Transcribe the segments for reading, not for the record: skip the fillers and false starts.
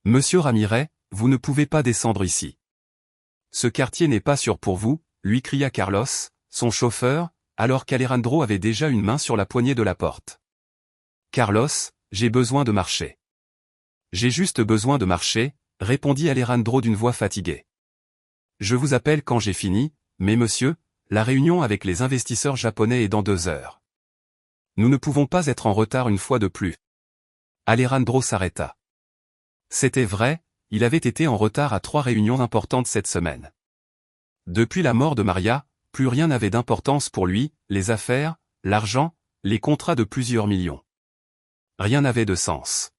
Monsieur Ramirez, vous ne pouvez pas descendre ici. Ce quartier n'est pas sûr pour vous, lui cria Carlos, son chauffeur, alors qu'Alejandro avait déjà une main sur la poignée de la porte. Carlos, j'ai besoin de marcher. J'ai juste besoin de marcher, répondit Alejandro d'une voix fatiguée. Je vous appelle quand j'ai fini, mais monsieur, la réunion avec les investisseurs japonais est dans 2 heures. Nous ne pouvons pas être en retard une fois de plus. Alejandro s'arrêta. C'était vrai, il avait été en retard à 3 réunions importantes cette semaine. Depuis la mort de Maria, plus rien n'avait d'importance pour lui, les affaires, l'argent, les contrats de plusieurs millions. Rien n'avait de sens.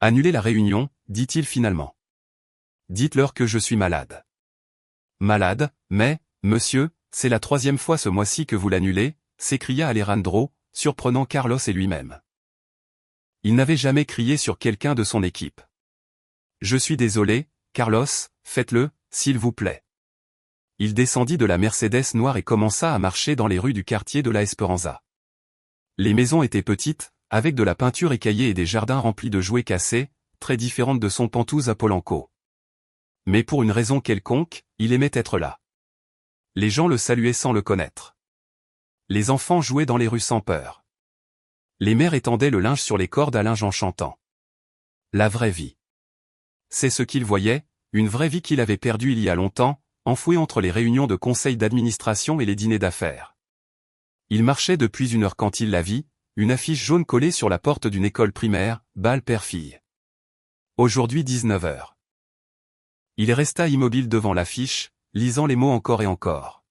Annulez la réunion, dit-il finalement. Dites-leur que je suis malade. Malade, mais, monsieur, c'est la 3e fois ce mois-ci que vous l'annulez, s'écria Alejandro, surprenant Carlos et lui-même. Il n'avait jamais crié sur quelqu'un de son équipe. Je suis désolé, Carlos, faites-le, s'il vous plaît. Il descendit de la Mercedes noire et commença à marcher dans les rues du quartier de la Esperanza. Les maisons étaient petites, avec de la peinture écaillée et des jardins remplis de jouets cassés, très différentes de son Pentouse à Polanco. Mais pour une raison quelconque, il aimait être là. Les gens le saluaient sans le connaître. Les enfants jouaient dans les rues sans peur. Les mères étendaient le linge sur les cordes à linge en chantant. La vraie vie. C'est ce qu'il voyait, une vraie vie qu'il avait perdue il y a longtemps, enfouie entre les réunions de conseil d'administration et les dîners d'affaires. Il marchait depuis 1 heure quand il la vit, une affiche jaune collée sur la porte d'une école primaire, bal père-fille. Aujourd'hui 19 heures. Il resta immobile devant l'affiche, lisant les mots encore et encore.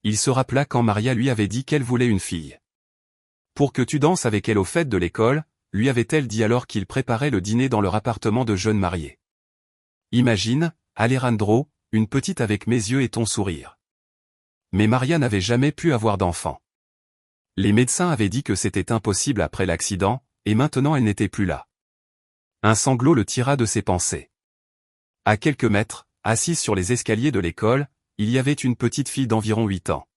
Il se rappela quand Maria lui avait dit qu'elle voulait une fille. Pour que tu danses avec elle aux fêtes de l'école, lui avait-elle dit alors qu'il préparait le dîner dans leur appartement de jeunes mariés. Imagine, Alejandro, une petite avec mes yeux et ton sourire. Mais Maria n'avait jamais pu avoir d'enfant. Les médecins avaient dit que c'était impossible après l'accident, et maintenant elle n'était plus là. Un sanglot le tira de ses pensées. À quelques mètres, assise sur les escaliers de l'école, il y avait une petite fille d'environ 8 ans.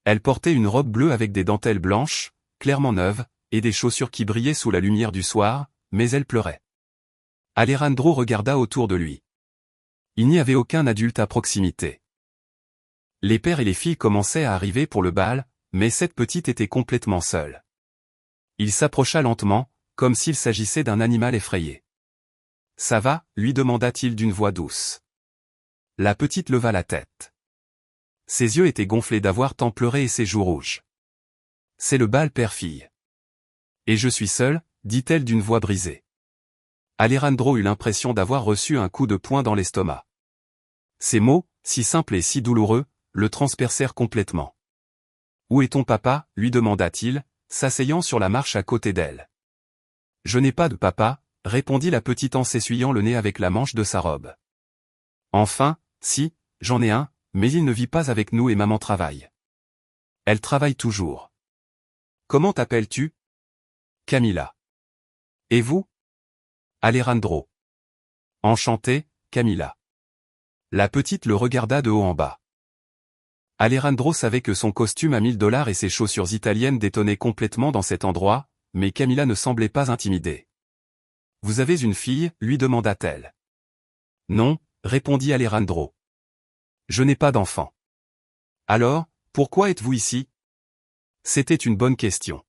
Elle portait une robe bleue avec des dentelles blanches, clairement neuves, et des chaussures qui brillaient sous la lumière du soir, mais elle pleurait. Alejandro regarda autour de lui. Il n'y avait aucun adulte à proximité. Les pères et les filles commençaient à arriver pour le bal, mais cette petite était complètement seule. Il s'approcha lentement, comme s'il s'agissait d'un animal effrayé. « Ça va ?» lui demanda-t-il d'une voix douce. La petite leva la tête. Ses yeux étaient gonflés d'avoir tant pleuré et ses joues rouges. « C'est le bal père-fille. »« Et je suis seule » dit-elle d'une voix brisée. Alejandro eut l'impression d'avoir reçu un coup de poing dans l'estomac. Ces mots, si simples et si douloureux, le transpercèrent complètement. « Où est ton papa ?» lui demanda-t-il, s'asseyant sur la marche à côté d'elle. « Je n'ai pas de papa » répondit la petite en s'essuyant le nez avec la manche de sa robe. « Enfin, si, j'en ai un, mais il ne vit pas avec nous et maman travaille. Elle travaille toujours. »« Comment t'appelles-tu ?»« Camila. »« Et vous ?»« Alejandro. »« Enchanté, Camila. » La petite le regarda de haut en bas. Alejandro savait que son costume à $1000 et ses chaussures italiennes détonnaient complètement dans cet endroit, mais Camila ne semblait pas intimidée. « Vous avez une fille ?» lui demanda-t-elle. « Non » répondit Alejandro. « Je n'ai pas d'enfant. »« Alors, pourquoi êtes-vous ici ?» C'était une bonne question.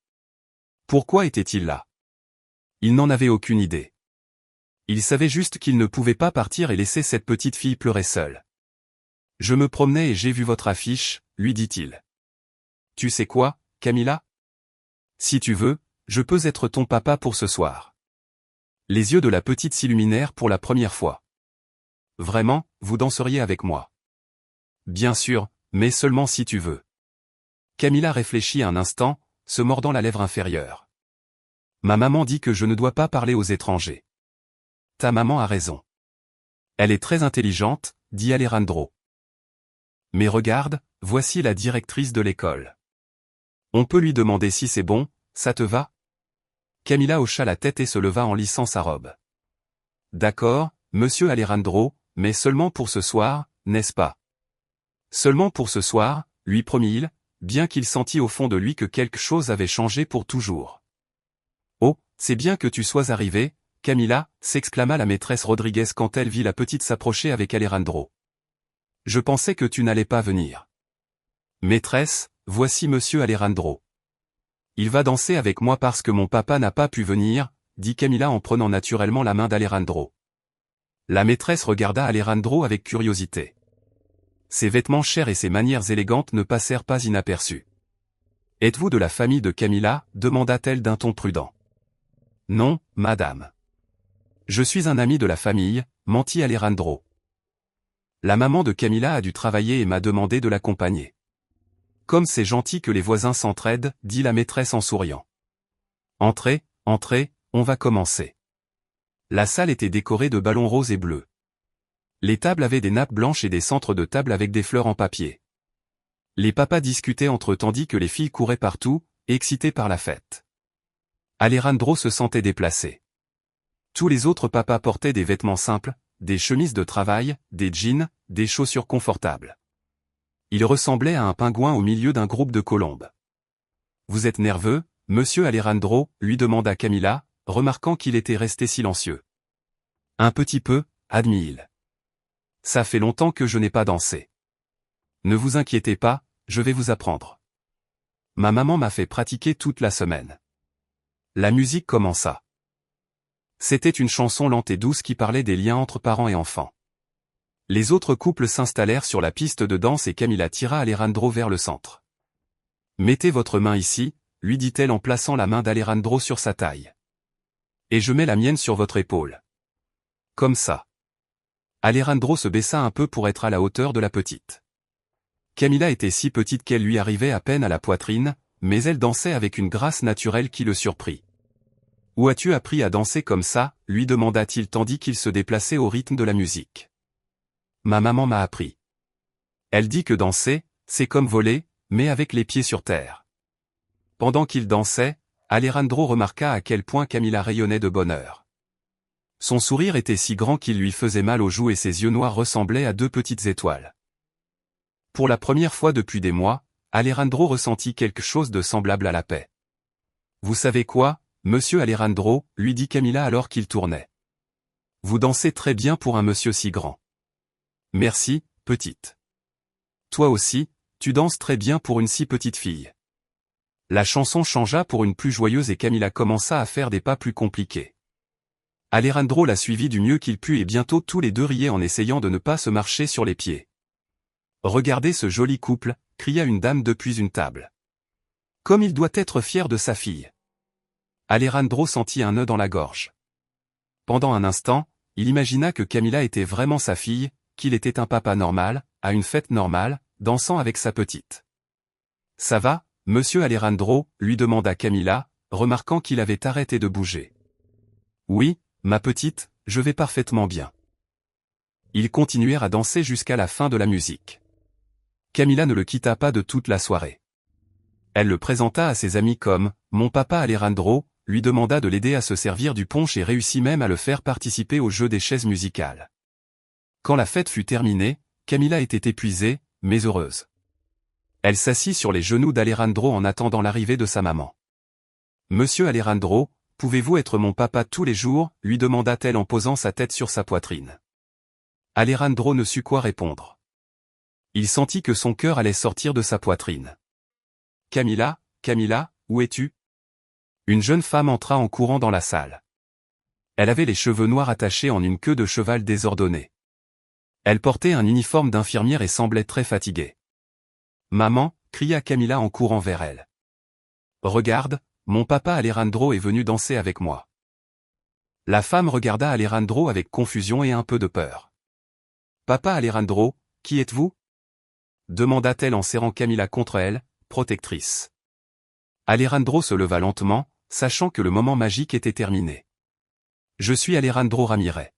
Pourquoi était-il là? Il n'en avait aucune idée. Il savait juste qu'il ne pouvait pas partir et laisser cette petite fille pleurer seule. « Je me promenais et j'ai vu votre affiche » lui dit-il. « Tu sais quoi, Camila? Si tu veux, je peux être ton papa pour ce soir. » Les yeux de la petite s'illuminèrent pour la première fois. « Vraiment, vous danseriez avec moi? »« Bien sûr, mais seulement si tu veux. » Camila réfléchit un instant, se mordant la lèvre inférieure. « Ma maman dit que je ne dois pas parler aux étrangers. »« Ta maman a raison. Elle est très intelligente, » dit Alejandro. « Mais regarde, voici la directrice de l'école. On peut lui demander si c'est bon, ça te va ?» Camila hocha la tête et se leva en lissant sa robe. « D'accord, monsieur Alejandro, mais seulement pour ce soir, n'est-ce pas ?»« Seulement pour ce soir, » lui promit-il, bien qu'il sentît au fond de lui que quelque chose avait changé pour toujours. « Oh, c'est bien que tu sois arrivé, Camila, s'exclama la maîtresse Rodriguez quand elle vit la petite s'approcher avec Alejandro. Je pensais que tu n'allais pas venir. Maîtresse, voici monsieur Alejandro. Il va danser avec moi parce que mon papa n'a pas pu venir, dit Camila en prenant naturellement la main d'Alejandro. La maîtresse regarda Alejandro avec curiosité. Ses vêtements chers et ses manières élégantes ne passèrent pas inaperçus. « Êtes-vous de la famille de Camila » demanda-t-elle d'un ton prudent. « Non, madame. Je suis un ami de la famille » mentit Alejandro. La maman de Camila a dû travailler et m'a demandé de l'accompagner. « Comme c'est gentil que les voisins s'entraident » dit la maîtresse en souriant. « Entrez, entrez, on va commencer. » La salle était décorée de ballons roses et bleus. Les tables avaient des nappes blanches et des centres de table avec des fleurs en papier. Les papas discutaient entre eux tandis que les filles couraient partout, excitées par la fête. Alejandro se sentait déplacé. Tous les autres papas portaient des vêtements simples, des chemises de travail, des jeans, des chaussures confortables. Il ressemblait à un pingouin au milieu d'un groupe de colombes. « Vous êtes nerveux, monsieur Alejandro » lui demanda Camila, remarquant qu'il était resté silencieux. « Un petit peu » admit-il. « Ça fait longtemps que je n'ai pas dansé. »« Ne vous inquiétez pas, je vais vous apprendre. Ma maman m'a fait pratiquer toute la semaine. » La musique commença. C'était une chanson lente et douce qui parlait des liens entre parents et enfants. Les autres couples s'installèrent sur la piste de danse et Camila tira Alejandro vers le centre. « Mettez votre main ici » lui dit-elle en plaçant la main d'Alejandro sur sa taille. « Et je mets la mienne sur votre épaule. Comme ça. » Alejandro se baissa un peu pour être à la hauteur de la petite. Camila était si petite qu'elle lui arrivait à peine à la poitrine, mais elle dansait avec une grâce naturelle qui le surprit. « Où as-tu appris à danser comme ça » lui demanda-t-il tandis qu'il se déplaçait au rythme de la musique. « Ma maman m'a appris. Elle dit que danser, c'est comme voler, mais avec les pieds sur terre. » Pendant qu'il dansait, Alejandro remarqua à quel point Camila rayonnait de bonheur. Son sourire était si grand qu'il lui faisait mal aux joues et ses yeux noirs ressemblaient à deux petites étoiles. Pour la première fois depuis des mois, Alejandro ressentit quelque chose de semblable à la paix. « Vous savez quoi, monsieur Alejandro » lui dit Camila alors qu'il tournait. « Vous dansez très bien pour un monsieur si grand. »« Merci, petite. »« Toi aussi, tu danses très bien pour une si petite fille. » La chanson changea pour une plus joyeuse et Camila commença à faire des pas plus compliqués. Alejandro la suivit du mieux qu'il put et bientôt tous les deux riaient en essayant de ne pas se marcher sur les pieds. « Regardez ce joli couple » cria une dame depuis une table. « Comme il doit être fier de sa fille. » Alejandro sentit un nœud dans la gorge. Pendant un instant, il imagina que Camila était vraiment sa fille, qu'il était un papa normal, à une fête normale, dansant avec sa petite. « Ça va, monsieur Alejandro » lui demanda Camila, remarquant qu'il avait arrêté de bouger. « Oui, ma petite, je vais parfaitement bien. » Ils continuèrent à danser jusqu'à la fin de la musique. Camila ne le quitta pas de toute la soirée. Elle le présenta à ses amis comme « Mon papa Alejandro », lui demanda de l'aider à se servir du punch et réussit même à le faire participer au jeu des chaises musicales. Quand la fête fut terminée, Camila était épuisée, mais heureuse. Elle s'assit sur les genoux d'Alejandro en attendant l'arrivée de sa maman. « Monsieur Alejandro, pouvez-vous être mon papa tous les jours » lui demanda-t-elle en posant sa tête sur sa poitrine. Alejandro ne sut quoi répondre. Il sentit que son cœur allait sortir de sa poitrine. « Camila, Camila, où es-tu » Une jeune femme entra en courant dans la salle. Elle avait les cheveux noirs attachés en une queue de cheval désordonnée. Elle portait un uniforme d'infirmière et semblait très fatiguée. « Maman » cria Camila en courant vers elle. « Regarde, mon papa Alejandro est venu danser avec moi. » La femme regarda Alejandro avec confusion et un peu de peur. « Papa Alejandro, qui êtes-vous » demanda-t-elle en serrant Camila contre elle, protectrice. Alejandro se leva lentement, sachant que le moment magique était terminé. « Je suis Alejandro Ramirez. »«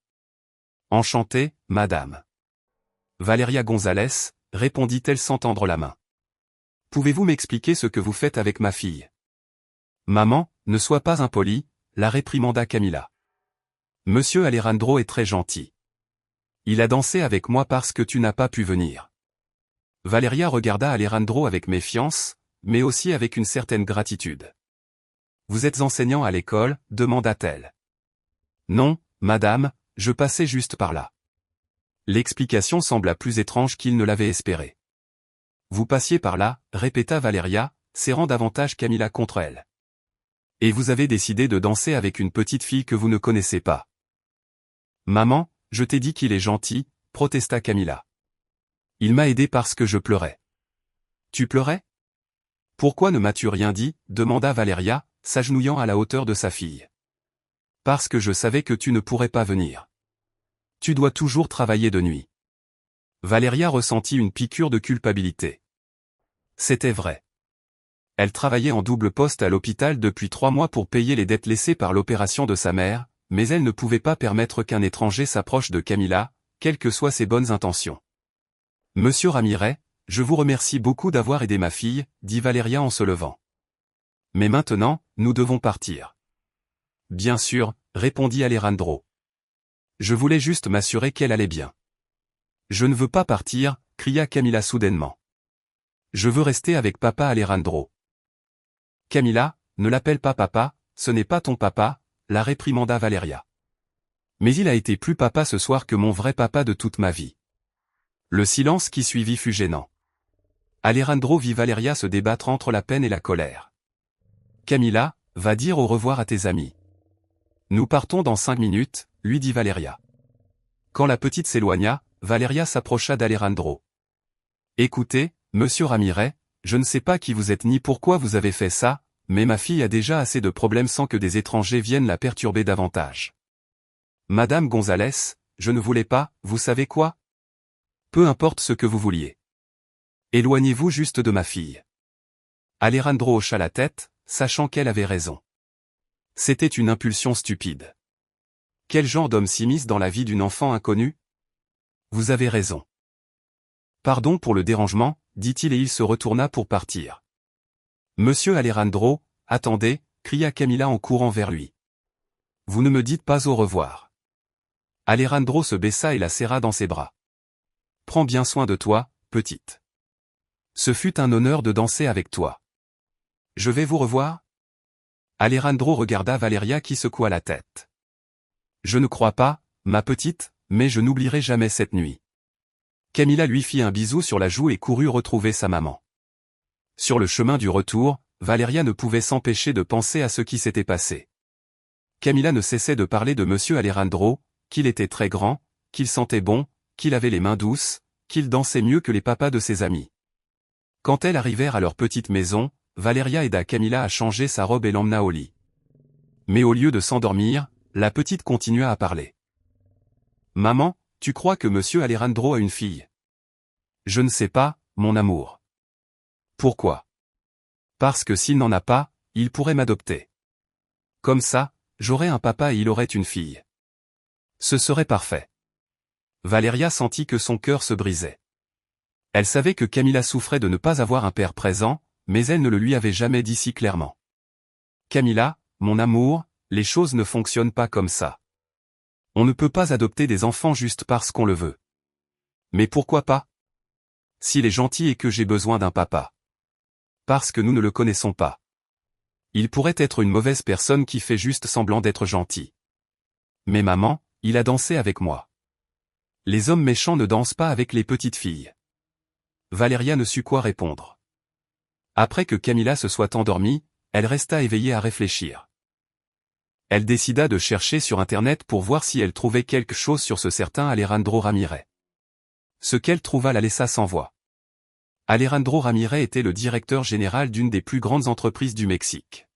Enchanté, madame. »« Valeria González » répondit-elle sans tendre la main. « Pouvez-vous m'expliquer ce que vous faites avec ma fille ?»« Maman, ne sois pas impolie » la réprimanda Camila. « Monsieur Alejandro est très gentil. Il a dansé avec moi parce que tu n'as pas pu venir. » Valeria regarda Alejandro avec méfiance, mais aussi avec une certaine gratitude. « Vous êtes enseignant à l'école » demanda-t-elle. « Non, madame, je passais juste par là. L'explication sembla plus étrange qu'il ne l'avait espéré. Vous passiez par là, répéta Valeria, serrant davantage Camilla contre elle. Et vous avez décidé de danser avec une petite fille que vous ne connaissez pas. Maman, je t'ai dit qu'il est gentil, protesta Camilla. Il m'a aidé parce que je pleurais. Tu pleurais? Pourquoi ne m'as-tu rien dit? Demanda Valeria, s'agenouillant à la hauteur de sa fille. Parce que je savais que tu ne pourrais pas venir. Tu dois toujours travailler de nuit. Valeria ressentit une piqûre de culpabilité. C'était vrai. Elle travaillait en double poste à l'hôpital depuis 3 mois pour payer les dettes laissées par l'opération de sa mère, mais elle ne pouvait pas permettre qu'un étranger s'approche de Camilla, quelles que soient ses bonnes intentions. Monsieur Ramirez, je vous remercie beaucoup d'avoir aidé ma fille, dit Valeria en se levant. Mais maintenant, nous devons partir. Bien sûr, répondit Alejandro. Je voulais juste m'assurer qu'elle allait bien. Je ne veux pas partir, cria Camilla soudainement. Je veux rester avec papa Alejandro. Camilla, ne l'appelle pas papa, ce n'est pas ton papa, la réprimanda Valeria. Mais il a été plus papa ce soir que mon vrai papa de toute ma vie. Le silence qui suivit fut gênant. Alejandro vit Valeria se débattre entre la peine et la colère. Camilla, va dire au revoir à tes amis. Nous partons dans 5 minutes, lui dit Valeria. Quand la petite s'éloigna, Valeria s'approcha d'Alejandro. Écoutez, monsieur Ramirez, je ne sais pas qui vous êtes ni pourquoi vous avez fait ça, mais ma fille a déjà assez de problèmes sans que des étrangers viennent la perturber davantage. Madame Gonzalez, je ne voulais pas, vous savez quoi? Peu importe ce que vous vouliez. Éloignez-vous juste de ma fille. Alejandro hocha la tête, sachant qu'elle avait raison. C'était une impulsion stupide. Quel genre d'homme s'immisce dans la vie d'une enfant inconnue? Vous avez raison. Pardon pour le dérangement, dit-il et il se retourna pour partir. Monsieur Alejandro, attendez, cria Camilla en courant vers lui. Vous ne me dites pas au revoir. Alejandro se baissa et la serra dans ses bras. Prends bien soin de toi, petite. Ce fut un honneur de danser avec toi. Je vais vous revoir? Alejandro regarda Valeria qui secoua la tête. Je ne crois pas, ma petite, mais je n'oublierai jamais cette nuit. Camilla lui fit un bisou sur la joue et courut retrouver sa maman. Sur le chemin du retour, Valeria ne pouvait s'empêcher de penser à ce qui s'était passé. Camilla ne cessait de parler de monsieur Alejandro, qu'il était très grand, qu'il sentait bon, qu'il avait les mains douces, qu'il dansait mieux que les papas de ses amis. Quand elles arrivèrent à leur petite maison, Valeria aida Camilla à changer sa robe et l'emmena au lit. Mais au lieu de s'endormir, la petite continua à parler. Maman, tu crois que monsieur Alejandro a une fille? Je ne sais pas, mon amour. Pourquoi? Parce que s'il n'en a pas, il pourrait m'adopter. Comme ça, j'aurais un papa et il aurait une fille. Ce serait parfait. Valeria sentit que son cœur se brisait. Elle savait que Camilla souffrait de ne pas avoir un père présent, mais elle ne le lui avait jamais dit si clairement. Camilla, mon amour, les choses ne fonctionnent pas comme ça. On ne peut pas adopter des enfants juste parce qu'on le veut. Mais pourquoi pas? S'il est gentil et que j'ai besoin d'un papa. Parce que nous ne le connaissons pas. Il pourrait être une mauvaise personne qui fait juste semblant d'être gentil. Mais maman, il a dansé avec moi. Les hommes méchants ne dansent pas avec les petites filles. Valeria ne sut quoi répondre. Après que Camilla se soit endormie, elle resta éveillée à réfléchir. Elle décida de chercher sur Internet pour voir si elle trouvait quelque chose sur ce certain Alejandro Ramirez. Ce qu'elle trouva la laissa sans voix. Alejandro Ramirez était le directeur général d'une des plus grandes entreprises du Mexique.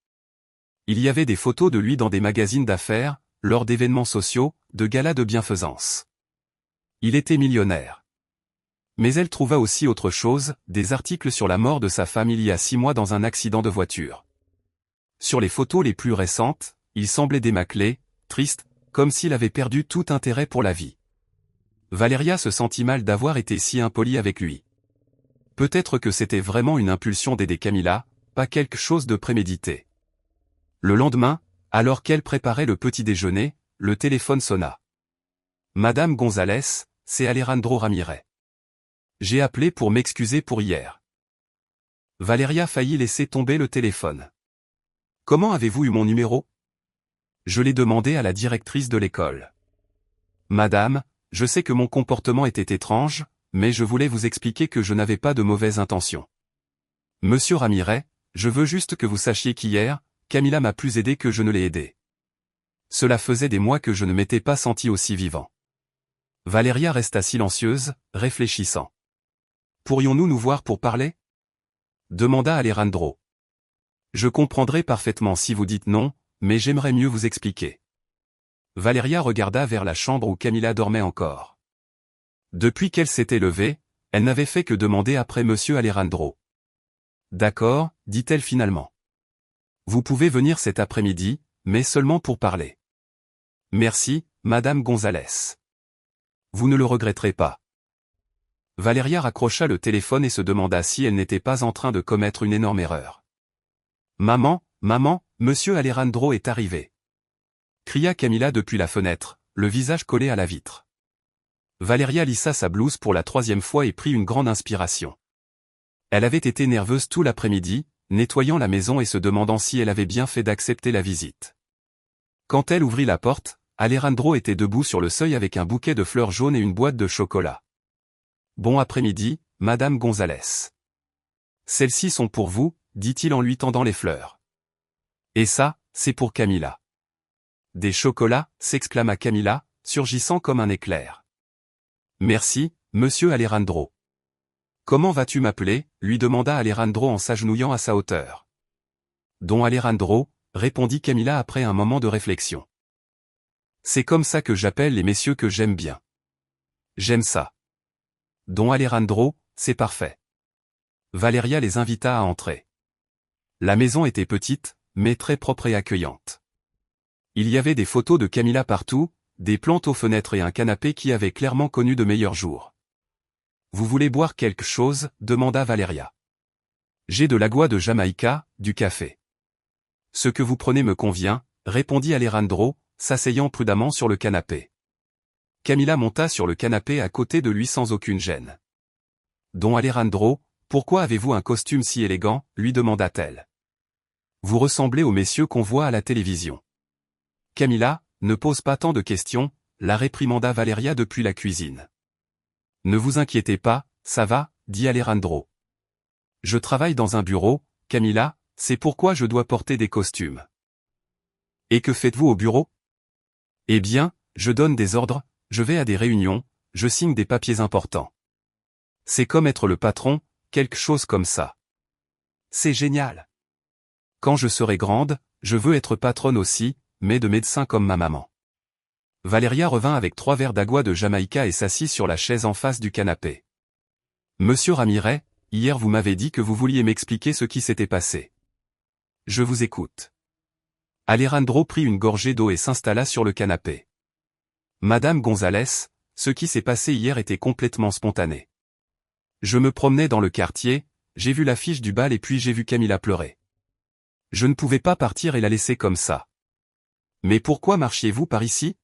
Il y avait des photos de lui dans des magazines d'affaires, lors d'événements sociaux, de galas de bienfaisance. Il était millionnaire. Mais elle trouva aussi autre chose, des articles sur la mort de sa femme il y a 6 mois dans un accident de voiture. Sur les photos les plus récentes, il semblait démaclé, triste, comme s'il avait perdu tout intérêt pour la vie. Valeria se sentit mal d'avoir été si impolie avec lui. Peut-être que c'était vraiment une impulsion d'aider Camilla, pas quelque chose de prémédité. Le lendemain, alors qu'elle préparait le petit déjeuner, le téléphone sonna. Madame Gonzalez, c'est Alejandro Ramirez. J'ai appelé pour m'excuser pour hier. Valeria faillit laisser tomber le téléphone. Comment avez-vous eu mon numéro? Je l'ai demandé à la directrice de l'école. Madame, je sais que mon comportement était étrange, mais je voulais vous expliquer que je n'avais pas de mauvaises intentions. Monsieur Ramirez, je veux juste que vous sachiez qu'hier, Camilla m'a plus aidé que je ne l'ai aidé. Cela faisait des mois que je ne m'étais pas senti aussi vivant. Valeria resta silencieuse, réfléchissant. Pourrions-nous nous voir pour parler? Demanda Alejandro. Je comprendrai parfaitement si vous dites non, mais j'aimerais mieux vous expliquer. Valeria regarda vers la chambre où Camilla dormait encore. Depuis qu'elle s'était levée, elle n'avait fait que demander après monsieur Alejandro. D'accord, dit-elle finalement. Vous pouvez venir cet après-midi, mais seulement pour parler. Merci, Madame Gonzalez. Vous ne le regretterez pas. Valeria raccrocha le téléphone et se demanda si elle n'était pas en train de commettre une énorme erreur. Maman, monsieur Alejandro est arrivé. Cria Camilla depuis la fenêtre, le visage collé à la vitre. Valeria lissa sa blouse pour la 3e fois et prit une grande inspiration. Elle avait été nerveuse tout l'après-midi, nettoyant la maison et se demandant si elle avait bien fait d'accepter la visite. Quand elle ouvrit la porte, Alejandro était debout sur le seuil avec un bouquet de fleurs jaunes et une boîte de chocolat. Bon après-midi, Madame Gonzalez. Celles-ci sont pour vous, dit-il en lui tendant les fleurs. Et ça, c'est pour Camilla. Des chocolats, s'exclama Camilla, surgissant comme un éclair. Merci, monsieur Alejandro. Comment vas-tu m'appeler? Lui demanda Alejandro en s'agenouillant à sa hauteur. Don Alejandro, répondit Camilla après un moment de réflexion. C'est comme ça que j'appelle les messieurs que j'aime bien. J'aime ça. Don Alejandro, c'est parfait. Valeria les invita à entrer. La maison était petite, mais très propre et accueillante. Il y avait des photos de Camilla partout, des plantes aux fenêtres et un canapé qui avait clairement connu de meilleurs jours. Vous voulez boire quelque chose? Demanda Valeria. J'ai de l'agua de Jamaïca, du café. Ce que vous prenez me convient, répondit Alejandro, s'asseyant prudemment sur le canapé. Camilla monta sur le canapé à côté de lui sans aucune gêne. Don Alejandro, pourquoi avez-vous un costume si élégant? Lui demanda-t-elle. Vous ressemblez aux messieurs qu'on voit à la télévision. Camilla, ne pose pas tant de questions, la réprimanda Valeria depuis la cuisine. Ne vous inquiétez pas, ça va, dit Alejandro. Je travaille dans un bureau, Camilla, c'est pourquoi je dois porter des costumes. Et que faites-vous au bureau? Eh bien, je donne des ordres, je vais à des réunions, je signe des papiers importants. C'est comme être le patron, quelque chose comme ça. C'est génial. Quand je serai grande, je veux être patronne aussi, mais de médecin comme ma maman. Valeria revint avec 3 verres d'agua de Jamaïca et s'assit sur la chaise en face du canapé. Monsieur Ramirez, hier vous m'avez dit que vous vouliez m'expliquer ce qui s'était passé. Je vous écoute. Alejandro prit une gorgée d'eau et s'installa sur le canapé. Madame Gonzalez, ce qui s'est passé hier était complètement spontané. Je me promenais dans le quartier, j'ai vu l'affiche du bal et puis j'ai vu Camilla pleurer. Je ne pouvais pas partir et la laisser comme ça. Mais pourquoi marchiez-vous par ici?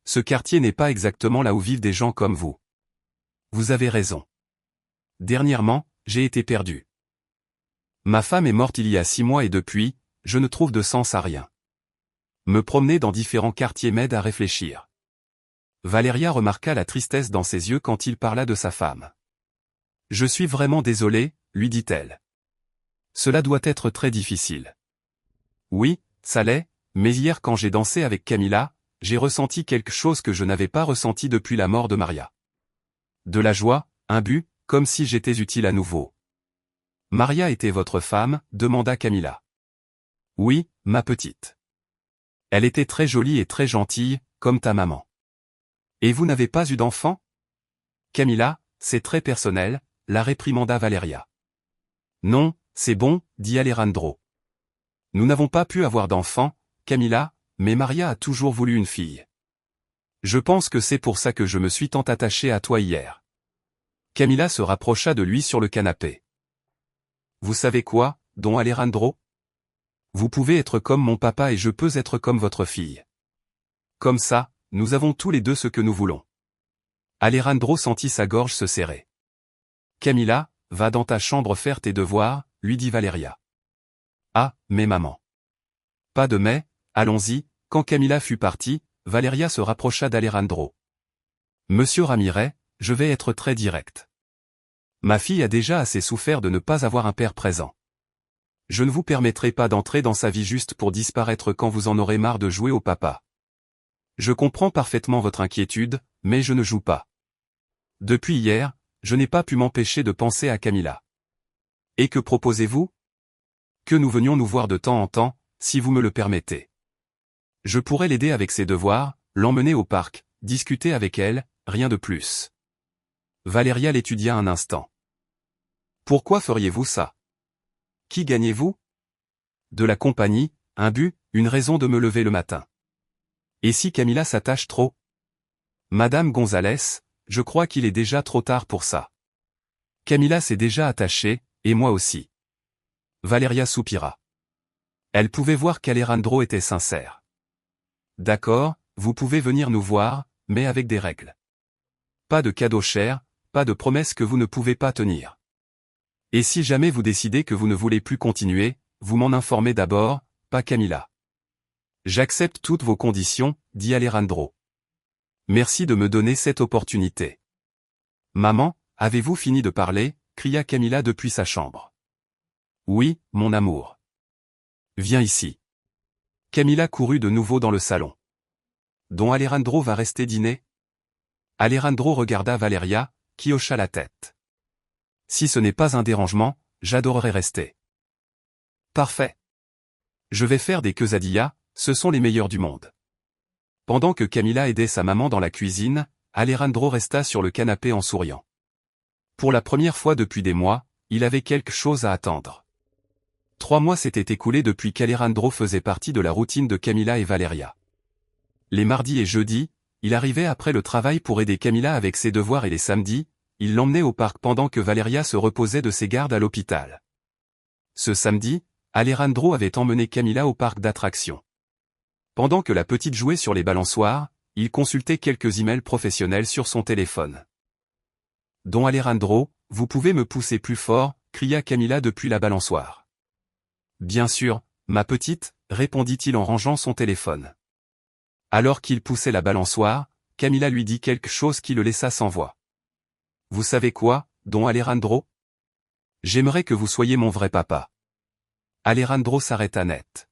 Ce quartier n'est pas exactement là où vivent des gens comme vous. Vous avez raison. Dernièrement, j'ai été perdu. Ma femme est morte il y a 6 mois et depuis, je ne trouve de sens à rien. Me promener dans différents quartiers m'aide à réfléchir. Valeria remarqua la tristesse dans ses yeux quand il parla de sa femme. Je suis vraiment désolée, lui dit-elle. Cela doit être très difficile. Oui, ça l'est, mais hier quand j'ai dansé avec Camilla, j'ai ressenti quelque chose que je n'avais pas ressenti depuis la mort de Maria. De la joie, un but, comme si j'étais utile à nouveau. Maria était votre femme? Demanda Camilla. Oui, ma petite. Elle était très jolie et très gentille, comme ta maman. Et vous n'avez pas eu d'enfant? Camilla, c'est très personnel, la réprimanda Valeria. Non, c'est bon, dit Alejandro. Nous n'avons pas pu avoir d'enfant, Camilla, mais Maria a toujours voulu une fille. Je pense que c'est pour ça que je me suis tant attachée à toi hier. Camilla se rapprocha de lui sur le canapé. Vous savez quoi, Don Alejandro? Vous pouvez être comme mon papa et je peux être comme votre fille. Comme ça, nous avons tous les deux ce que nous voulons. Alejandro sentit sa gorge se serrer. Camilla, va dans ta chambre faire tes devoirs, lui dit Valeria. Ah, mais maman. Pas de mais, allons-y, Quand Camila fut partie, Valeria se rapprocha d'Alejandro. Monsieur Ramirez, je vais être très direct. Ma fille a déjà assez souffert de ne pas avoir un père présent. Je ne vous permettrai pas d'entrer dans sa vie juste pour disparaître quand vous en aurez marre de jouer au papa. Je comprends parfaitement votre inquiétude, mais je ne joue pas. Depuis hier, je n'ai pas pu m'empêcher de penser à Camila. Et que proposez-vous? Que nous venions nous voir de temps en temps, si vous me le permettez. Je pourrais l'aider avec ses devoirs, l'emmener au parc, discuter avec elle, rien de plus. Valeria l'étudia un instant. Pourquoi feriez-vous ça? Qui gagnez-vous? De la compagnie, un but, une raison de me lever le matin. Et si Camila s'attache trop? Madame Gonzalez, je crois qu'il est déjà trop tard pour ça. Camila s'est déjà attachée, et moi aussi. Valeria soupira. Elle pouvait voir qu'Alejandro était sincère. D'accord, vous pouvez venir nous voir, mais avec des règles. Pas de cadeaux chers, pas de promesses que vous ne pouvez pas tenir. Et si jamais vous décidez que vous ne voulez plus continuer, vous m'en informez d'abord, pas Camila. J'accepte toutes vos conditions, dit Alejandro. Merci de me donner cette opportunité. Maman, avez-vous fini de parler? Cria Camila depuis sa chambre. Oui, mon amour. Viens ici. Camila courut de nouveau dans le salon. Don Alejandro va rester dîner? Alejandro regarda Valeria, qui hocha la tête. Si ce n'est pas un dérangement, j'adorerais rester. Parfait. Je vais faire des quesadillas, ce sont les meilleurs du monde. Pendant que Camila aidait sa maman dans la cuisine, Alejandro resta sur le canapé en souriant. Pour la première fois depuis des mois, il avait quelque chose à attendre. 3 mois s'étaient écoulés depuis qu'Alejandro faisait partie de la routine de Camila et Valeria. Les mardis et jeudis, il arrivait après le travail pour aider Camila avec ses devoirs et les samedis, il l'emmenait au parc pendant que Valeria se reposait de ses gardes à l'hôpital. Ce samedi, Alejandro avait emmené Camila au parc d'attractions. Pendant que la petite jouait sur les balançoires, il consultait quelques emails professionnels sur son téléphone. Don Alejandro, vous pouvez me pousser plus fort, cria Camila depuis la balançoire. Bien sûr, ma petite, répondit-il en rangeant son téléphone. Alors qu'il poussait la balançoire, Camila lui dit quelque chose qui le laissa sans voix. Vous savez quoi, Don Alejandro? J'aimerais que vous soyez mon vrai papa. Alejandro s'arrêta net.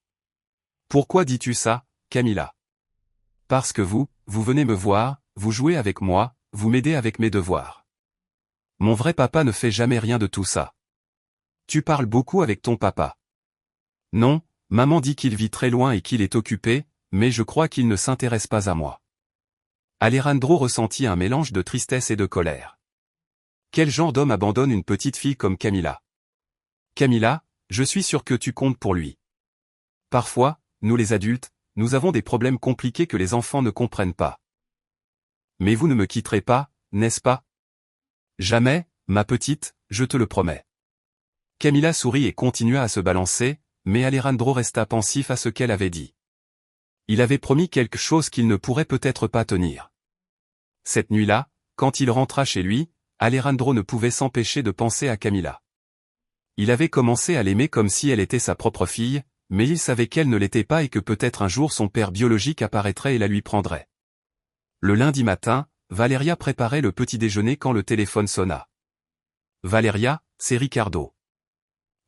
Pourquoi dis-tu ça, Camila? Parce que vous venez me voir, vous jouez avec moi, vous m'aidez avec mes devoirs. Mon vrai papa ne fait jamais rien de tout ça. Tu parles beaucoup avec ton papa. Non, maman dit qu'il vit très loin et qu'il est occupé, mais je crois qu'il ne s'intéresse pas à moi. Alejandro ressentit un mélange de tristesse et de colère. Quel genre d'homme abandonne une petite fille comme Camila? Camila, je suis sûr que tu comptes pour lui. Parfois, nous les adultes, nous avons des problèmes compliqués que les enfants ne comprennent pas. Mais vous ne me quitterez pas, n'est-ce pas? Jamais, ma petite, je te le promets. Camila sourit et continua à se balancer, mais Alejandro resta pensif à ce qu'elle avait dit. Il avait promis quelque chose qu'il ne pourrait peut-être pas tenir. Cette nuit-là, quand il rentra chez lui, Alejandro ne pouvait s'empêcher de penser à Camila. Il avait commencé à l'aimer comme si elle était sa propre fille, mais il savait qu'elle ne l'était pas et que peut-être un jour son père biologique apparaîtrait et la lui prendrait. Le lundi matin, Valeria préparait le petit déjeuner quand le téléphone sonna. Valeria, c'est Ricardo.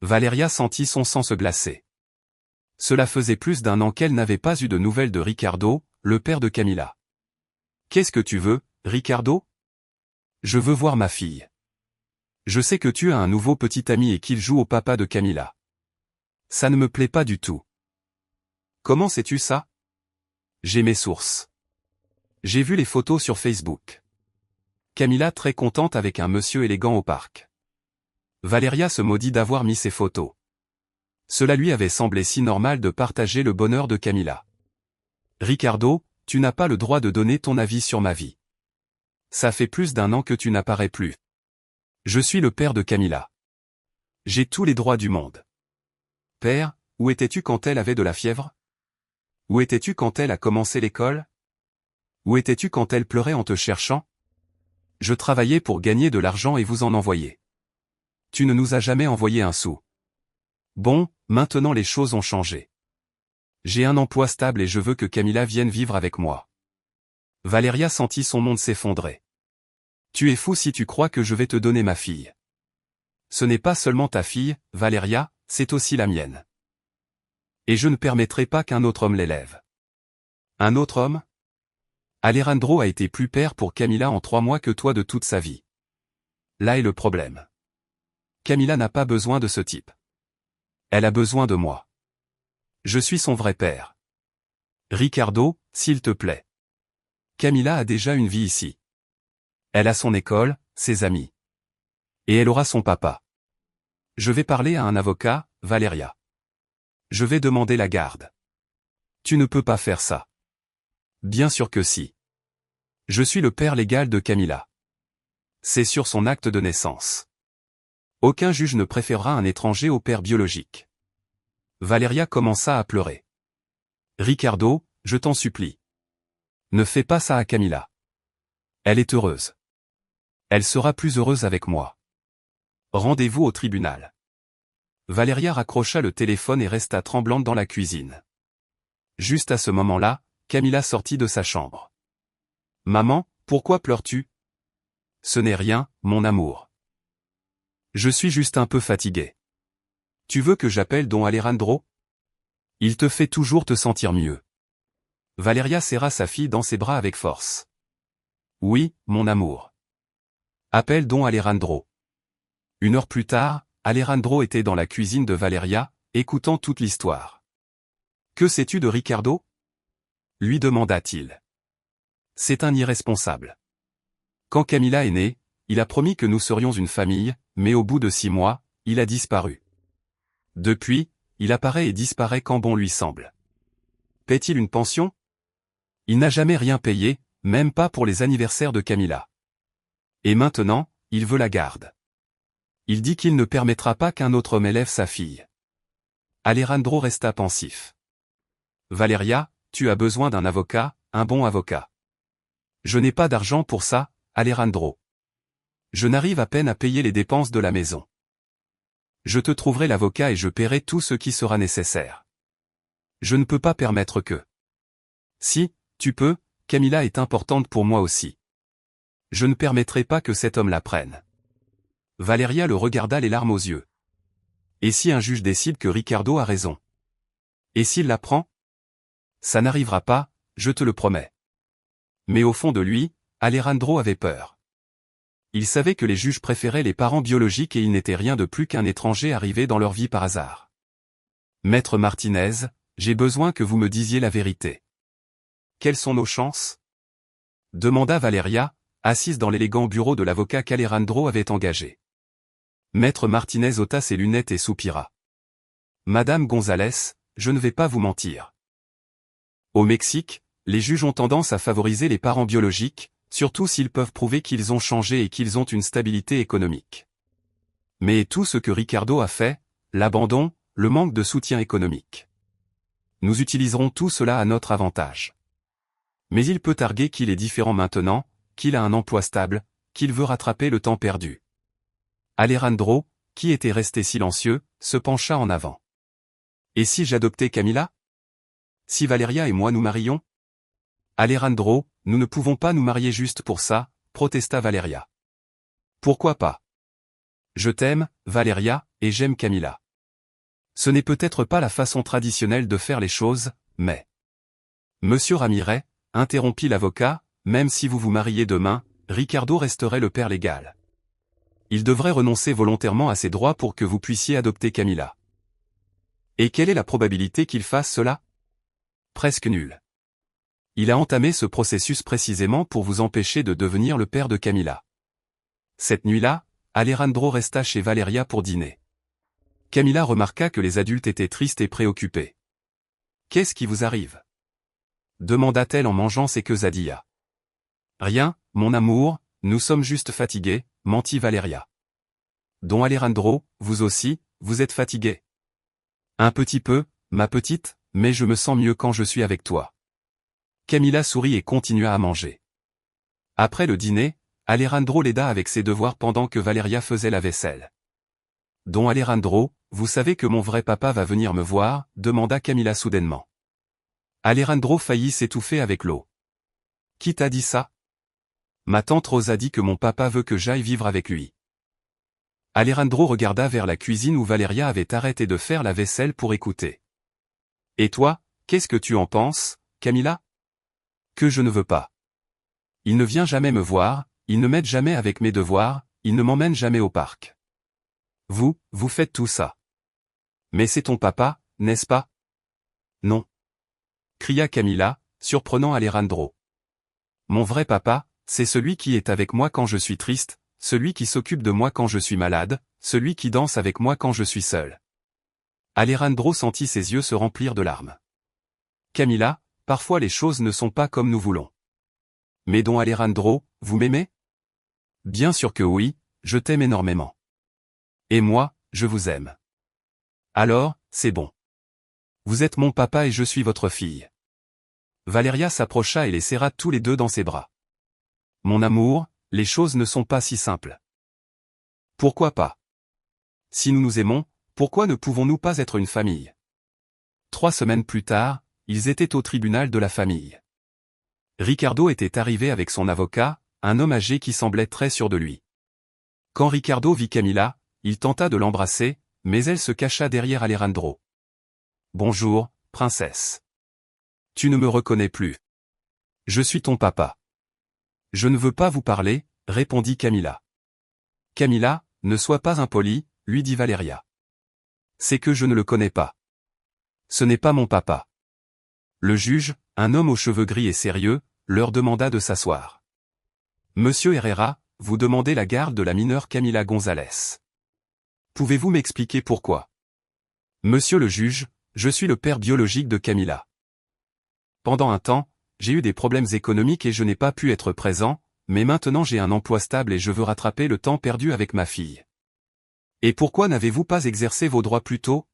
Valeria sentit son sang se glacer. Cela faisait plus d'1 an qu'elle n'avait pas eu de nouvelles de Ricardo, le père de Camila. Qu'est-ce que tu veux, Ricardo? Je veux voir ma fille. Je sais que tu as un nouveau petit ami et qu'il joue au papa de Camila. Ça ne me plaît pas du tout. Comment sais-tu ça? J'ai mes sources. J'ai vu les photos sur Facebook. Camila très contente avec un monsieur élégant au parc. Valeria se maudit d'avoir mis ces photos. Cela lui avait semblé si normal de partager le bonheur de Camila. Ricardo, tu n'as pas le droit de donner ton avis sur ma vie. Ça fait plus d'1 an que tu n'apparais plus. Je suis le père de Camila. J'ai tous les droits du monde. Père, où étais-tu quand elle avait de la fièvre? Où étais-tu quand elle a commencé l'école? Où étais-tu quand elle pleurait en te cherchant? Je travaillais pour gagner de l'argent et vous en envoyer. Tu ne nous as jamais envoyé un sou. Bon, maintenant les choses ont changé. J'ai un emploi stable et je veux que Camilla vienne vivre avec moi. Valeria sentit son monde s'effondrer. Tu es fou si tu crois que je vais te donner ma fille. Ce n'est pas seulement ta fille, Valeria, c'est aussi la mienne. Et je ne permettrai pas qu'un autre homme l'élève. Un autre homme? Alejandro a été plus père pour Camilla en 3 mois que toi de toute sa vie. Là est le problème. Camilla n'a pas besoin de ce type. Elle a besoin de moi. Je suis son vrai père. Ricardo, s'il te plaît. Camilla a déjà une vie ici. Elle a son école, ses amis. Et elle aura son papa. Je vais parler à un avocat, Valeria. Je vais demander la garde. Tu ne peux pas faire ça. Bien sûr que si. Je suis le père légal de Camilla. C'est sur son acte de naissance. Aucun juge ne préférera un étranger au père biologique. Valeria commença à pleurer. Ricardo, je t'en supplie. Ne fais pas ça à Camilla. Elle est heureuse. Elle sera plus heureuse avec moi. Rendez-vous au tribunal. Valeria raccrocha le téléphone et resta tremblante dans la cuisine. Juste à ce moment-là, Camilla sortit de sa chambre. Maman, pourquoi pleures-tu? Ce n'est rien, mon amour. Je suis juste un peu fatigué. Tu veux que j'appelle Don Alejandro? Il te fait toujours te sentir mieux. Valeria serra sa fille dans ses bras avec force. Oui, mon amour. Appelle Don Alejandro. 1 heure plus tard, Alejandro était dans la cuisine de Valeria, écoutant toute l'histoire. Que sais-tu de Ricardo? Lui demanda-t-il. C'est un irresponsable. Quand Camilla est née, il a promis que nous serions une famille, mais au bout de 6 mois, il a disparu. Depuis, il apparaît et disparaît quand bon lui semble. Paie-t-il une pension? Il n'a jamais rien payé, même pas pour les anniversaires de Camilla. Et maintenant, il veut la garde. Il dit qu'il ne permettra pas qu'un autre homme élève sa fille. Alejandro resta pensif. Valeria, tu as besoin d'un avocat, un bon avocat. Je n'ai pas d'argent pour ça, Alejandro. Je n'arrive à peine à payer les dépenses de la maison. Je te trouverai l'avocat et je paierai tout ce qui sera nécessaire. Je ne peux pas permettre que... Si, tu peux, Camilla est importante pour moi aussi. Je ne permettrai pas que cet homme la prenne. Valeria le regarda les larmes aux yeux. Et si un juge décide que Ricardo a raison? Et s'il la prend? Ça n'arrivera pas, je te le promets. Mais au fond de lui, Alejandro avait peur. Il savait que les juges préféraient les parents biologiques et il n'était rien de plus qu'un étranger arrivé dans leur vie par hasard. Maître Martinez, j'ai besoin que vous me disiez la vérité. Quelles sont nos chances? Demanda Valeria, assise dans l'élégant bureau de l'avocat qu'Alejandro avait engagé. Maître Martinez ôta ses lunettes et soupira. Madame Gonzalez, je ne vais pas vous mentir. Au Mexique, les juges ont tendance à favoriser les parents biologiques, surtout s'ils peuvent prouver qu'ils ont changé et qu'ils ont une stabilité économique. Mais tout ce que Ricardo a fait, l'abandon, le manque de soutien économique. Nous utiliserons tout cela à notre avantage. Mais il peut arguer qu'il est différent maintenant, qu'il a un emploi stable, qu'il veut rattraper le temps perdu. Alejandro, qui était resté silencieux, se pencha en avant. Et si j'adoptais Camilla? Si Valeria et moi nous marions? Alejandro, nous ne pouvons pas nous marier juste pour ça, protesta Valeria. Pourquoi pas? Je t'aime, Valeria, et j'aime Camilla. Ce n'est peut-être pas la façon traditionnelle de faire les choses, mais... Monsieur Ramirez, interrompit l'avocat, même si vous vous mariez demain, Ricardo resterait le père légal. Il devrait renoncer volontairement à ses droits pour que vous puissiez adopter Camilla. Et quelle est la probabilité qu'il fasse cela? Presque nulle. Il a entamé ce processus précisément pour vous empêcher de devenir le père de Camilla. Cette nuit-là, Alejandro resta chez Valeria pour dîner. Camilla remarqua que les adultes étaient tristes et préoccupés. Qu'est-ce qui vous arrive? Demanda-t-elle en mangeant ses quesadillas. Rien, mon amour, nous sommes juste fatigués, mentit Valeria. Don Alejandro, vous aussi, vous êtes fatigué. Un petit peu, ma petite, mais je me sens mieux quand je suis avec toi. Camilla sourit et continua à manger. Après le dîner, Alejandro l'aida avec ses devoirs pendant que Valeria faisait la vaisselle. Don Alejandro, vous savez que mon vrai papa va venir me voir, demanda Camilla soudainement. Alejandro faillit s'étouffer avec l'eau. Qui t'a dit ça? Ma tante Rose a dit que mon papa veut que j'aille vivre avec lui. Alejandro regarda vers la cuisine où Valeria avait arrêté de faire la vaisselle pour écouter. Et toi, qu'est-ce que tu en penses, Camila? Que je ne veux pas. Il ne vient jamais me voir, il ne m'aide jamais avec mes devoirs, il ne m'emmène jamais au parc. Vous faites tout ça. Mais c'est ton papa, n'est-ce pas? Non. Cria Camila, surprenant Alejandro. Mon vrai papa, c'est celui qui est avec moi quand je suis triste, celui qui s'occupe de moi quand je suis malade, celui qui danse avec moi quand je suis seul. Alejandro sentit ses yeux se remplir de larmes. Camila, parfois les choses ne sont pas comme nous voulons. Mais don Alejandro, vous m'aimez? Bien sûr que oui, je t'aime énormément. Et moi, je vous aime. Alors, c'est bon. Vous êtes mon papa et je suis votre fille. Valeria s'approcha et les serra tous les deux dans ses bras. Mon amour, les choses ne sont pas si simples. Pourquoi pas? Si nous nous aimons, pourquoi ne pouvons-nous pas être une famille? 3 semaines plus tard, ils étaient au tribunal de la famille. Ricardo était arrivé avec son avocat, un homme âgé qui semblait très sûr de lui. Quand Ricardo vit Camila, il tenta de l'embrasser, mais elle se cacha derrière Alejandro. « Bonjour, princesse. Tu ne me reconnais plus. Je suis ton papa. » « Je ne veux pas vous parler, » répondit Camila. « Camila, ne sois pas impolie, » lui dit Valeria. « C'est que je ne le connais pas. Ce n'est pas mon papa. » Le juge, un homme aux cheveux gris et sérieux, leur demanda de s'asseoir. « Monsieur Herrera, vous demandez la garde de la mineure Camila González. Pouvez-vous m'expliquer pourquoi? » Monsieur le juge, je suis le père biologique de Camila. Pendant un temps, j'ai eu des problèmes économiques et je n'ai pas pu être présent, mais maintenant j'ai un emploi stable et je veux rattraper le temps perdu avec ma fille. Et pourquoi n'avez-vous pas exercé vos droits plus tôt?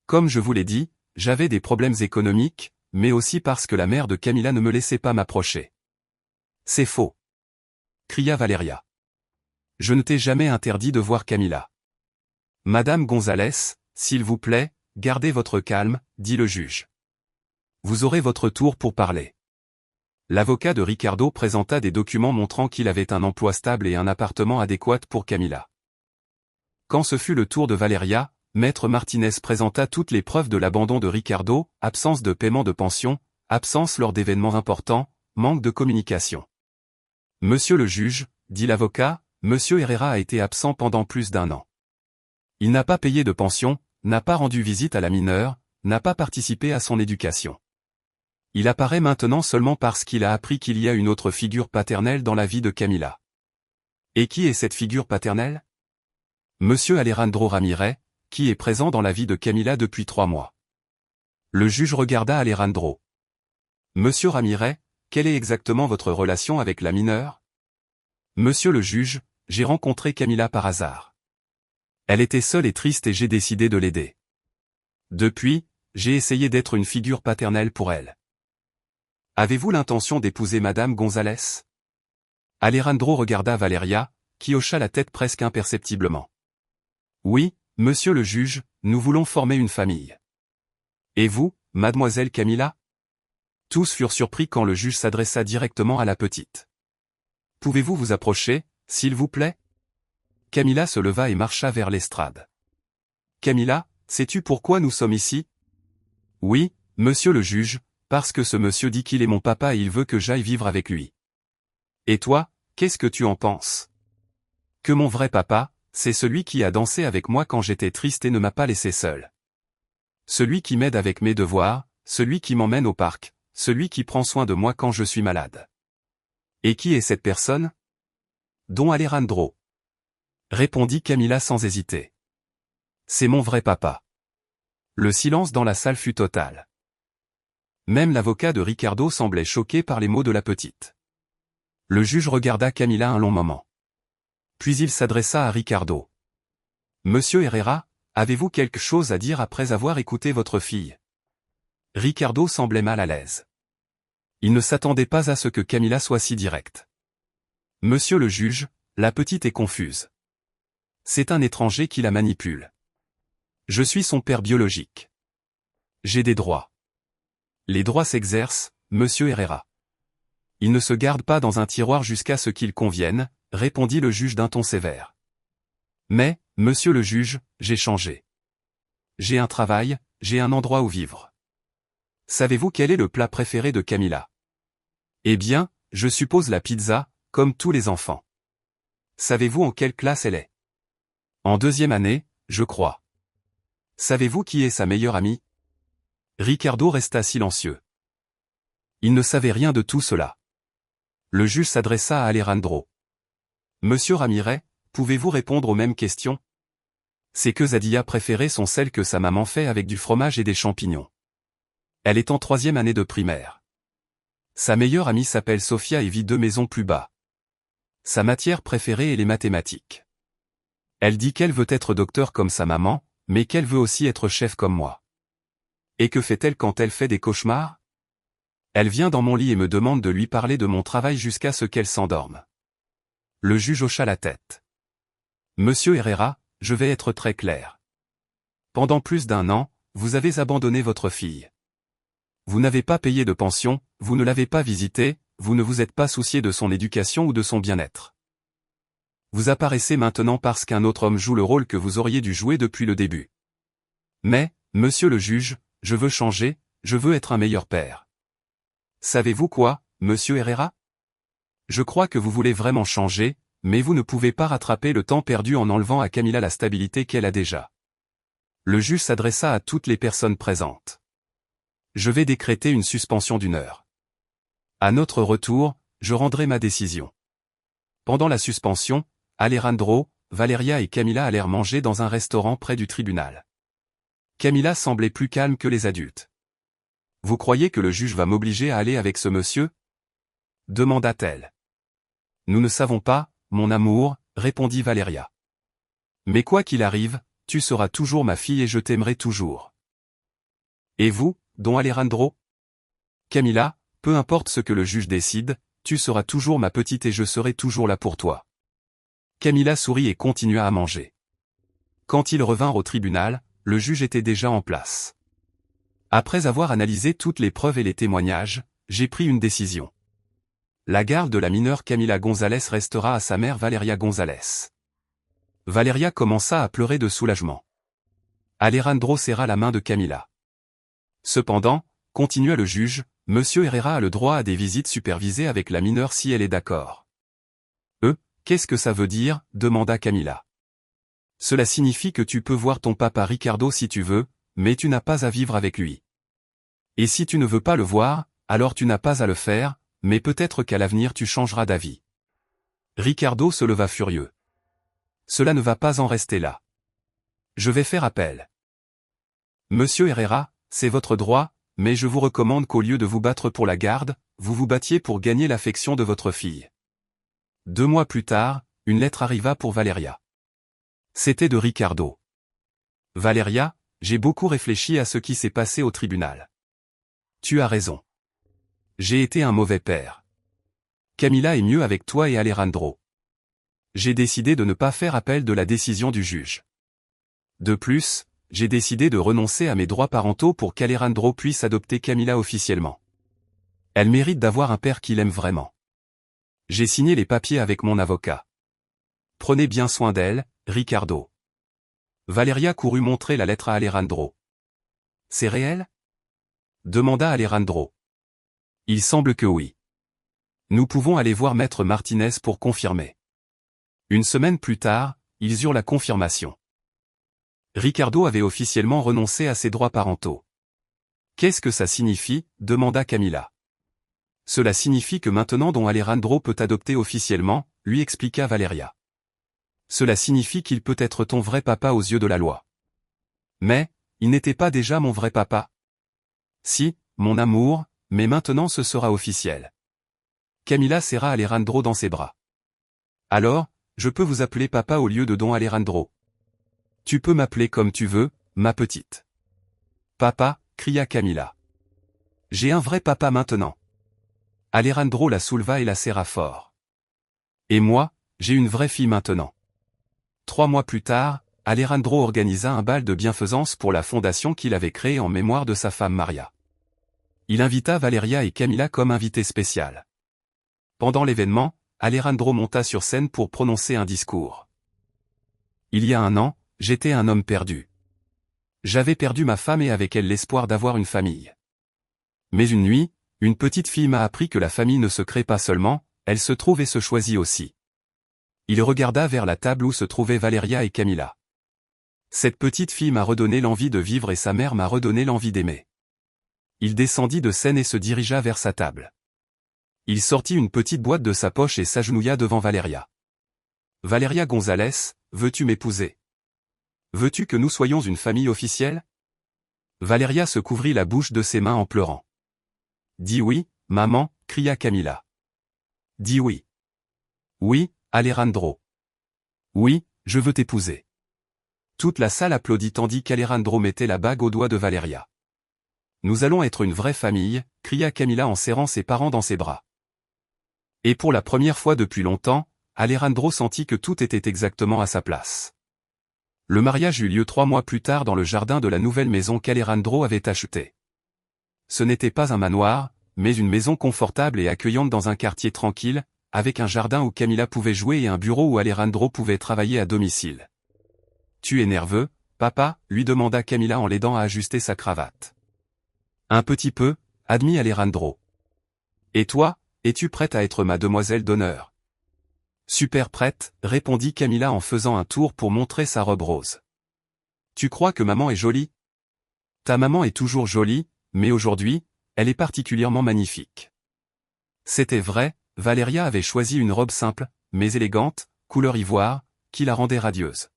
Comme je vous l'ai dit, j'avais des problèmes économiques, mais aussi parce que la mère de Camila ne me laissait pas m'approcher. C'est faux. Cria Valeria. Je ne t'ai jamais interdit de voir Camila. Madame González, s'il vous plaît, gardez votre calme, dit le juge. Vous aurez votre tour pour parler. L'avocat de Ricardo présenta des documents montrant qu'il avait un emploi stable et un appartement adéquat pour Camila. Quand ce fut le tour de Valeria, Maître Martinez présenta toutes les preuves de l'abandon de Ricardo, absence de paiement de pension, absence lors d'événements importants, manque de communication. Monsieur le juge, dit l'avocat, Monsieur Herrera a été absent pendant plus d'1 an. Il n'a pas payé de pension, n'a pas rendu visite à la mineure, n'a pas participé à son éducation. Il apparaît maintenant seulement parce qu'il a appris qu'il y a une autre figure paternelle dans la vie de Camila. Et qui est cette figure paternelle? Monsieur Alejandro Ramirez, qui est présent dans la vie de Camila depuis 3 mois. Le juge regarda Alejandro. Monsieur Ramirez, quelle est exactement votre relation avec la mineure? Monsieur le juge, j'ai rencontré Camila par hasard. Elle était seule et triste et j'ai décidé de l'aider. Depuis, j'ai essayé d'être une figure paternelle pour elle. Avez-vous l'intention d'épouser Madame González? Alejandro regarda Valeria, qui hocha la tête presque imperceptiblement. Oui, monsieur le juge, nous voulons former une famille. Et vous, mademoiselle Camila? Tous furent surpris quand le juge s'adressa directement à la petite. Pouvez-vous vous approcher, s'il vous plaît? Camila se leva et marcha vers l'estrade. Camila, sais-tu pourquoi nous sommes ici? Oui, monsieur le juge, parce que ce monsieur dit qu'il est mon papa et il veut que j'aille vivre avec lui. Et toi, qu'est-ce que tu en penses? Que mon vrai papa, c'est celui qui a dansé avec moi quand j'étais triste et ne m'a pas laissé seul. Celui qui m'aide avec mes devoirs, celui qui m'emmène au parc, celui qui prend soin de moi quand je suis malade. Et qui est cette personne? Don Alejandro. Répondit Camila sans hésiter. C'est mon vrai papa. Le silence dans la salle fut total. Même l'avocat de Ricardo semblait choqué par les mots de la petite. Le juge regarda Camila un long moment. Puis il s'adressa à Ricardo. Monsieur Herrera, avez-vous quelque chose à dire après avoir écouté votre fille? Ricardo semblait mal à l'aise. Il ne s'attendait pas à ce que Camila soit si directe. Monsieur le juge, la petite est confuse. C'est un étranger qui la manipule. Je suis son père biologique. J'ai des droits. Les droits s'exercent, monsieur Herrera. Ils ne se gardent pas dans un tiroir jusqu'à ce qu'ils conviennent, répondit le juge d'un ton sévère. Mais, monsieur le juge, j'ai changé. J'ai un travail, j'ai un endroit où vivre. Savez-vous quel est le plat préféré de Camilla? Eh bien, je suppose la pizza, comme tous les enfants. Savez-vous en quelle classe elle est? En 2e année, je crois. Savez-vous qui est sa meilleure amie? Ricardo resta silencieux. Il ne savait rien de tout cela. Le juge s'adressa à Alejandro. Monsieur Ramirez, pouvez-vous répondre aux mêmes questions? Ses quesadillas préférées sont celles que sa maman fait avec du fromage et des champignons. Elle est en 3e année de primaire. Sa meilleure amie s'appelle Sofia et vit 2 maisons plus bas. Sa matière préférée est les mathématiques. Elle dit qu'elle veut être docteur comme sa maman, mais qu'elle veut aussi être chef comme moi. Et que fait-elle quand elle fait des cauchemars? Elle vient dans mon lit et me demande de lui parler de mon travail jusqu'à ce qu'elle s'endorme. Le juge hocha la tête. Monsieur Herrera, je vais être très clair. Pendant plus d'1 an, vous avez abandonné votre fille. Vous n'avez pas payé de pension, vous ne l'avez pas visitée, vous ne vous êtes pas soucié de son éducation ou de son bien-être. Vous apparaissez maintenant parce qu'un autre homme joue le rôle que vous auriez dû jouer depuis le début. Mais, monsieur le juge, je veux changer, je veux être un meilleur père. Savez-vous quoi, monsieur Herrera? Je crois que vous voulez vraiment changer, mais vous ne pouvez pas rattraper le temps perdu en enlevant à Camilla la stabilité qu'elle a déjà. Le juge s'adressa à toutes les personnes présentes. Je vais décréter une suspension d'1 heure. À notre retour, je rendrai ma décision. Pendant la suspension, Alejandro, Valeria et Camilla allèrent manger dans un restaurant près du tribunal. Camilla semblait plus calme que les adultes. Vous croyez que le juge va m'obliger à aller avec ce monsieur? Demanda-t-elle. Nous ne savons pas, mon amour, répondit Valeria. Mais quoi qu'il arrive, tu seras toujours ma fille et je t'aimerai toujours. Et vous, don Alejandro? Camilla, peu importe ce que le juge décide, tu seras toujours ma petite et je serai toujours là pour toi. Camilla sourit et continua à manger. Quand ils revinrent au tribunal, le juge était déjà en place. Après avoir analysé toutes les preuves et les témoignages, j'ai pris une décision. La garde de la mineure Camilla González restera à sa mère Valeria González. Valeria commença à pleurer de soulagement. Alejandro serra la main de Camilla. Cependant, continua le juge, monsieur Herrera a le droit à des visites supervisées avec la mineure si elle est d'accord. Qu'est-ce que ça veut dire? Demanda Camilla. Cela signifie que tu peux voir ton papa Ricardo si tu veux, mais tu n'as pas à vivre avec lui. Et si tu ne veux pas le voir, alors tu n'as pas à le faire, mais peut-être qu'à l'avenir tu changeras d'avis. Ricardo se leva furieux. Cela ne va pas en rester là. Je vais faire appel. Monsieur Herrera, c'est votre droit, mais je vous recommande qu'au lieu de vous battre pour la garde, vous vous battiez pour gagner l'affection de votre fille. 2 mois plus tard, une lettre arriva pour Valeria. C'était de Ricardo. Valeria, j'ai beaucoup réfléchi à ce qui s'est passé au tribunal. Tu as raison. J'ai été un mauvais père. Camilla est mieux avec toi et Alejandro. J'ai décidé de ne pas faire appel de la décision du juge. De plus, j'ai décidé de renoncer à mes droits parentaux pour qu'Alejandro puisse adopter Camilla officiellement. Elle mérite d'avoir un père qui l'aime vraiment. J'ai signé les papiers avec mon avocat. Prenez bien soin d'elle, Ricardo. Valeria courut montrer la lettre à Alejandro. C'est réel? Demanda Alejandro. Il semble que oui. Nous pouvons aller voir Maître Martinez pour confirmer. 1 semaine plus tard, ils eurent la confirmation. Ricardo avait officiellement renoncé à ses droits parentaux. Qu'est-ce que ça signifie? Demanda Camilla. Cela signifie que maintenant don Alejandro peut adopter officiellement, lui expliqua Valeria. Cela signifie qu'il peut être ton vrai papa aux yeux de la loi. Mais, il n'était pas déjà mon vrai papa? Si, mon amour, mais maintenant ce sera officiel. Camilla serra Alejandro dans ses bras. Alors, je peux vous appeler papa au lieu de don Alejandro. Tu peux m'appeler comme tu veux, ma petite. Papa, cria Camilla. J'ai un vrai papa maintenant. Alejandro la souleva et la serra fort. Et moi, j'ai une vraie fille maintenant. 3 mois plus tard, Alejandro organisa un bal de bienfaisance pour la fondation qu'il avait créée en mémoire de sa femme Maria. Il invita Valeria et Camila comme invités spéciales. Pendant l'événement, Alejandro monta sur scène pour prononcer un discours. Il y a un an, j'étais un homme perdu. J'avais perdu ma femme et avec elle l'espoir d'avoir une famille. Mais une nuit, une petite fille m'a appris que la famille ne se crée pas seulement, elle se trouve et se choisit aussi. Il regarda vers la table où se trouvaient Valeria et Camila. Cette petite fille m'a redonné l'envie de vivre et sa mère m'a redonné l'envie d'aimer. Il descendit de scène et se dirigea vers sa table. Il sortit une petite boîte de sa poche et s'agenouilla devant Valeria. Valeria González, veux-tu m'épouser? Veux-tu que nous soyons une famille officielle? Valeria se couvrit la bouche de ses mains en pleurant. Dis oui, maman, cria Camila. Dis oui. Oui, Alejandro. Oui, je veux t'épouser. Toute la salle applaudit tandis qu'Alejandro mettait la bague au doigt de Valeria. Nous allons être une vraie famille, cria Camila en serrant ses parents dans ses bras. Et pour la première fois depuis longtemps, Alejandro sentit que tout était exactement à sa place. Le mariage eut lieu 3 mois plus tard dans le jardin de la nouvelle maison qu'Alejandro avait achetée. Ce n'était pas un manoir, mais une maison confortable et accueillante dans un quartier tranquille, avec un jardin où Camila pouvait jouer et un bureau où Alejandro pouvait travailler à domicile. « Tu es nerveux, papa ?» lui demanda Camila en l'aidant à ajuster sa cravate. « Un petit peu » admit Alejandro. « Et toi, es-tu prête à être ma demoiselle d'honneur ?» « Super prête » répondit Camila en faisant un tour pour montrer sa robe rose. « Tu crois que maman est jolie ? » Ta maman est toujours jolie, mais aujourd'hui, elle est particulièrement magnifique. C'était vrai, Valeria avait choisi une robe simple, mais élégante, couleur ivoire, qui la rendait radieuse.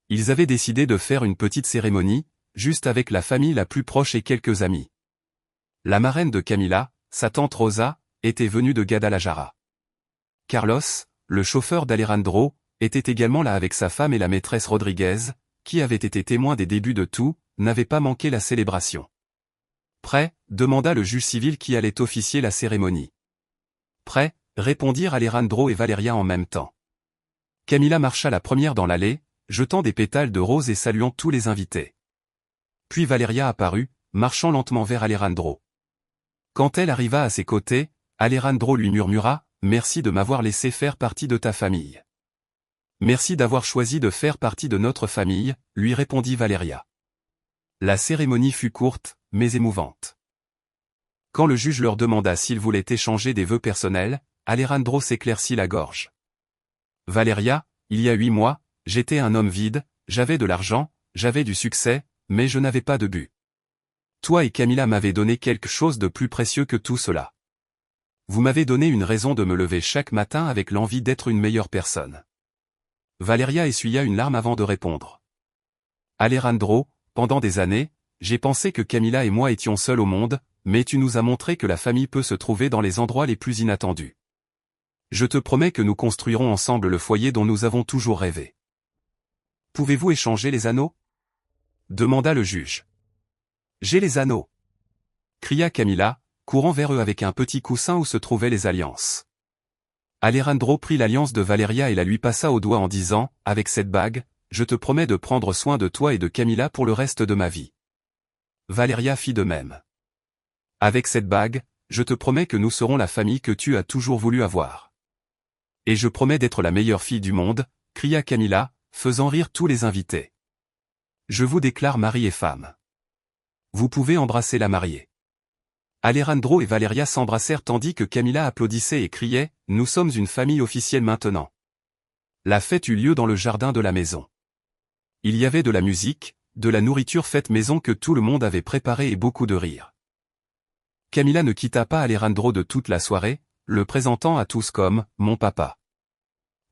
Ils avaient décidé de faire une petite cérémonie, juste avec la famille la plus proche et quelques amis. La marraine de Camila, sa tante Rosa, était venue de Guadalajara. Carlos, le chauffeur d'Alejandro, était également là avec sa femme et la maîtresse Rodriguez, qui avait été témoin des débuts de tout, n'avait pas manqué la célébration. Prêt, demanda le juge civil qui allait officier la cérémonie. Prêt, répondirent Alejandro et Valeria en même temps. Camila marcha la première dans l'allée, jetant des pétales de rose et saluant tous les invités. Puis Valeria apparut, marchant lentement vers Alejandro. Quand elle arriva à ses côtés, Alejandro lui murmura « Merci de m'avoir laissé faire partie de ta famille. »« Merci d'avoir choisi de faire partie de notre famille », lui répondit Valeria. La cérémonie fut courte, mais émouvante. Quand le juge leur demanda s'ils voulaient échanger des vœux personnels, Alejandro s'éclaircit la gorge. « Valeria, il y a 8 mois, j'étais un homme vide, j'avais de l'argent, j'avais du succès, mais je n'avais pas de but. Toi et Camila m'avez donné quelque chose de plus précieux que tout cela. Vous m'avez donné une raison de me lever chaque matin avec l'envie d'être une meilleure personne. » Valeria essuya une larme avant de répondre. « Alejandro, pendant des années, j'ai pensé que Camila et moi étions seuls au monde, mais tu nous as montré que la famille peut se trouver dans les endroits les plus inattendus. Je te promets que nous construirons ensemble le foyer dont nous avons toujours rêvé. » « Pouvez-vous échanger les anneaux ?» demanda le juge. « J'ai les anneaux !» cria Camila, courant vers eux avec un petit coussin où se trouvaient les alliances. Alejandro prit l'alliance de Valeria et la lui passa au doigt en disant « Avec cette bague, je te promets de prendre soin de toi et de Camila pour le reste de ma vie. » Valeria fit de même. « Avec cette bague, je te promets que nous serons la famille que tu as toujours voulu avoir. »« Et je promets d'être la meilleure fille du monde » cria Camila, faisant rire tous les invités. « Je vous déclare mari et femme. Vous pouvez embrasser la mariée. » Alejandro et Valeria s'embrassèrent tandis que Camila applaudissait et criait « Nous sommes une famille officielle maintenant. » La fête eut lieu dans le jardin de la maison. Il y avait de la musique, de la nourriture faite maison que tout le monde avait préparée et beaucoup de rires. Camila ne quitta pas Alejandro de toute la soirée, le présentant à tous comme « mon papa ».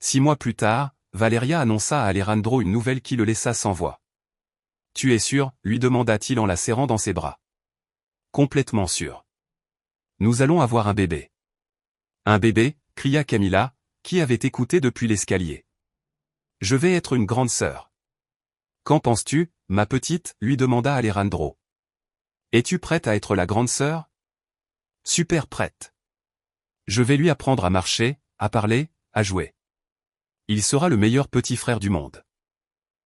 6 mois plus tard, Valeria annonça à Alejandro une nouvelle qui le laissa sans voix. « Tu es sûr ?» lui demanda-t-il en la serrant dans ses bras. « Complètement sûr. Nous allons avoir un bébé. »« Un bébé ?» cria Camila, qui avait écouté depuis l'escalier. « Je vais être une grande sœur. »« Qu'en penses-tu, ma petite ?» lui demanda Alejandro. « Es-tu prête à être la grande sœur ?»« Super prête. Je vais lui apprendre à marcher, à parler, à jouer. Il sera le meilleur petit frère du monde. »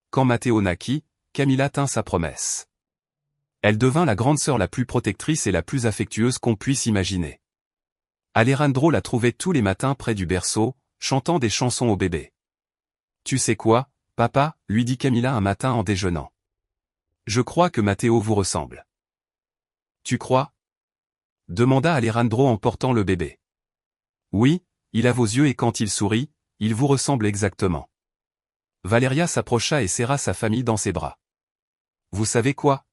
Quand Matteo naquit, Camila tint sa promesse. Elle devint la grande sœur la plus protectrice et la plus affectueuse qu'on puisse imaginer. Alejandro la trouvait tous les matins près du berceau, chantant des chansons au bébé. « Tu sais quoi, papa » lui dit Camila un matin en déjeunant. « Je crois que Matteo vous ressemble. »« Tu crois ?» demanda Alejandro en portant le bébé. « Oui, il a vos yeux et quand il sourit, il vous ressemble exactement. » Valeria s'approcha et serra sa famille dans ses bras. « Vous savez quoi ?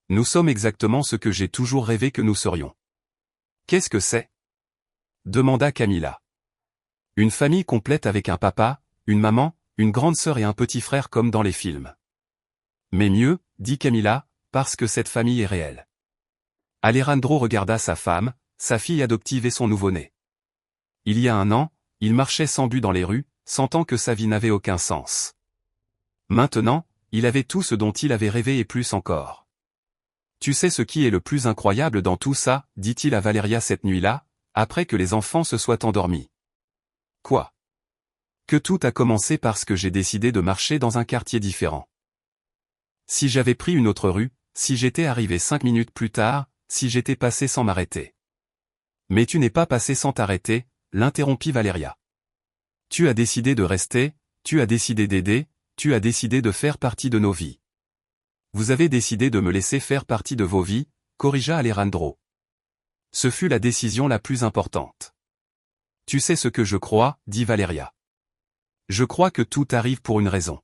Nous sommes exactement ce que j'ai toujours rêvé que nous serions. »« Qu'est-ce que c'est ?» demanda Camila. « Une famille complète avec un papa, une maman, une grande sœur et un petit frère comme dans les films. »« Mais mieux, dit Camila, parce que cette famille est réelle. » Alejandro regarda sa femme, sa fille adoptive et son nouveau-né. Il y a un an, il marchait sans but dans les rues, sentant que sa vie n'avait aucun sens. Maintenant, il avait tout ce dont il avait rêvé et plus encore. « Tu sais ce qui est le plus incroyable dans tout ça, dit-il à Valeria cette nuit-là, après que les enfants se soient endormis. Quoi ? Que tout a commencé parce que j'ai décidé de marcher dans un quartier différent. Si j'avais pris une autre rue, si j'étais arrivé 5 minutes plus tard, si j'étais passé sans m'arrêter. Mais tu n'es pas passé sans t'arrêter, l'interrompit Valeria. Tu as décidé de rester, tu as décidé d'aider, tu as décidé de faire partie de nos vies. Vous avez décidé de me laisser faire partie de vos vies, corrigea Alejandro. Ce fut la décision la plus importante. Tu sais ce que je crois, dit Valeria. Je crois que tout arrive pour une raison.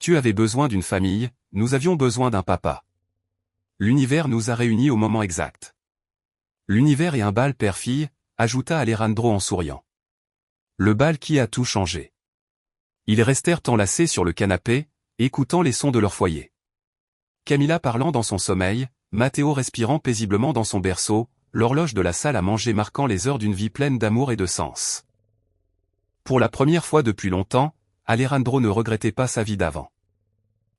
Tu avais besoin d'une famille, nous avions besoin d'un papa. L'univers nous a réunis au moment exact. L'univers et un bal père-fille, ajouta Alejandro en souriant. Le bal qui a tout changé. Ils restèrent enlacés sur le canapé, écoutant les sons de leur foyer. Camila parlant dans son sommeil, Matteo respirant paisiblement dans son berceau, l'horloge de la salle à manger marquant les heures d'une vie pleine d'amour et de sens. Pour la première fois depuis longtemps, Alejandro ne regrettait pas sa vie d'avant.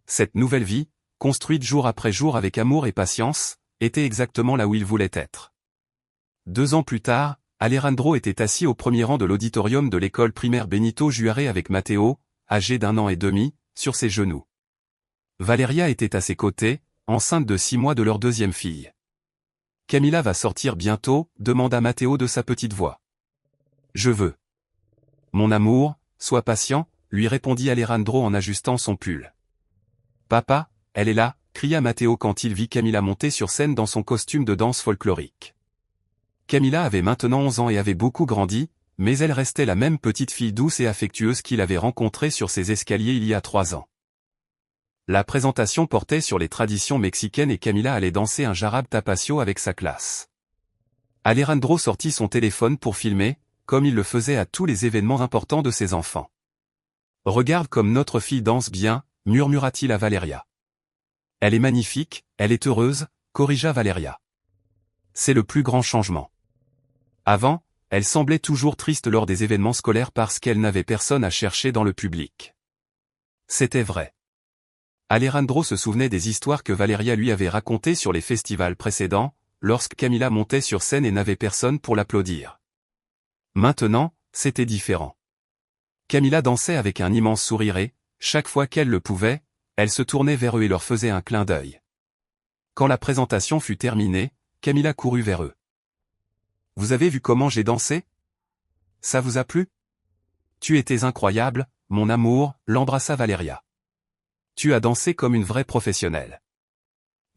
Cette nouvelle vie, construite jour après jour avec amour et patience, était exactement là où il voulait être. 2 ans plus tard, Alejandro était assis au premier rang de l'auditorium de l'école primaire Benito Juárez avec Matteo, âgé d'1 an et demi, sur ses genoux. Valeria était à ses côtés, enceinte de 6 mois de leur deuxième fille. « Camila va sortir bientôt » demanda Matteo de sa petite voix. « Je veux. »« Mon amour, sois patient » lui répondit Alejandro en ajustant son pull. « Papa, elle est là » cria Matteo quand il vit Camila monter sur scène dans son costume de danse folklorique. Camila avait maintenant 11 ans et avait beaucoup grandi, mais elle restait la même petite fille douce et affectueuse qu'il avait rencontrée sur ses escaliers il y a 3 ans. La présentation portait sur les traditions mexicaines et Camila allait danser un jarabe tapacio avec sa classe. Alejandro sortit son téléphone pour filmer, comme il le faisait à tous les événements importants de ses enfants. « Regarde comme notre fille danse bien » murmura-t-il à Valeria. « Elle est magnifique, elle est heureuse » corrigea Valeria. « C'est le plus grand changement. Avant, elle semblait toujours triste lors des événements scolaires parce qu'elle n'avait personne à chercher dans le public. » C'était vrai. Alejandro se souvenait des histoires que Valeria lui avait racontées sur les festivals précédents, lorsque Camila montait sur scène et n'avait personne pour l'applaudir. Maintenant, c'était différent. Camila dansait avec un immense sourire et, chaque fois qu'elle le pouvait, elle se tournait vers eux et leur faisait un clin d'œil. Quand la présentation fut terminée, Camila courut vers eux. « Vous avez vu comment j'ai dansé ? Ça vous a plu ? Tu étais incroyable, mon amour » l'embrassa Valeria. « Tu as dansé comme une vraie professionnelle. »«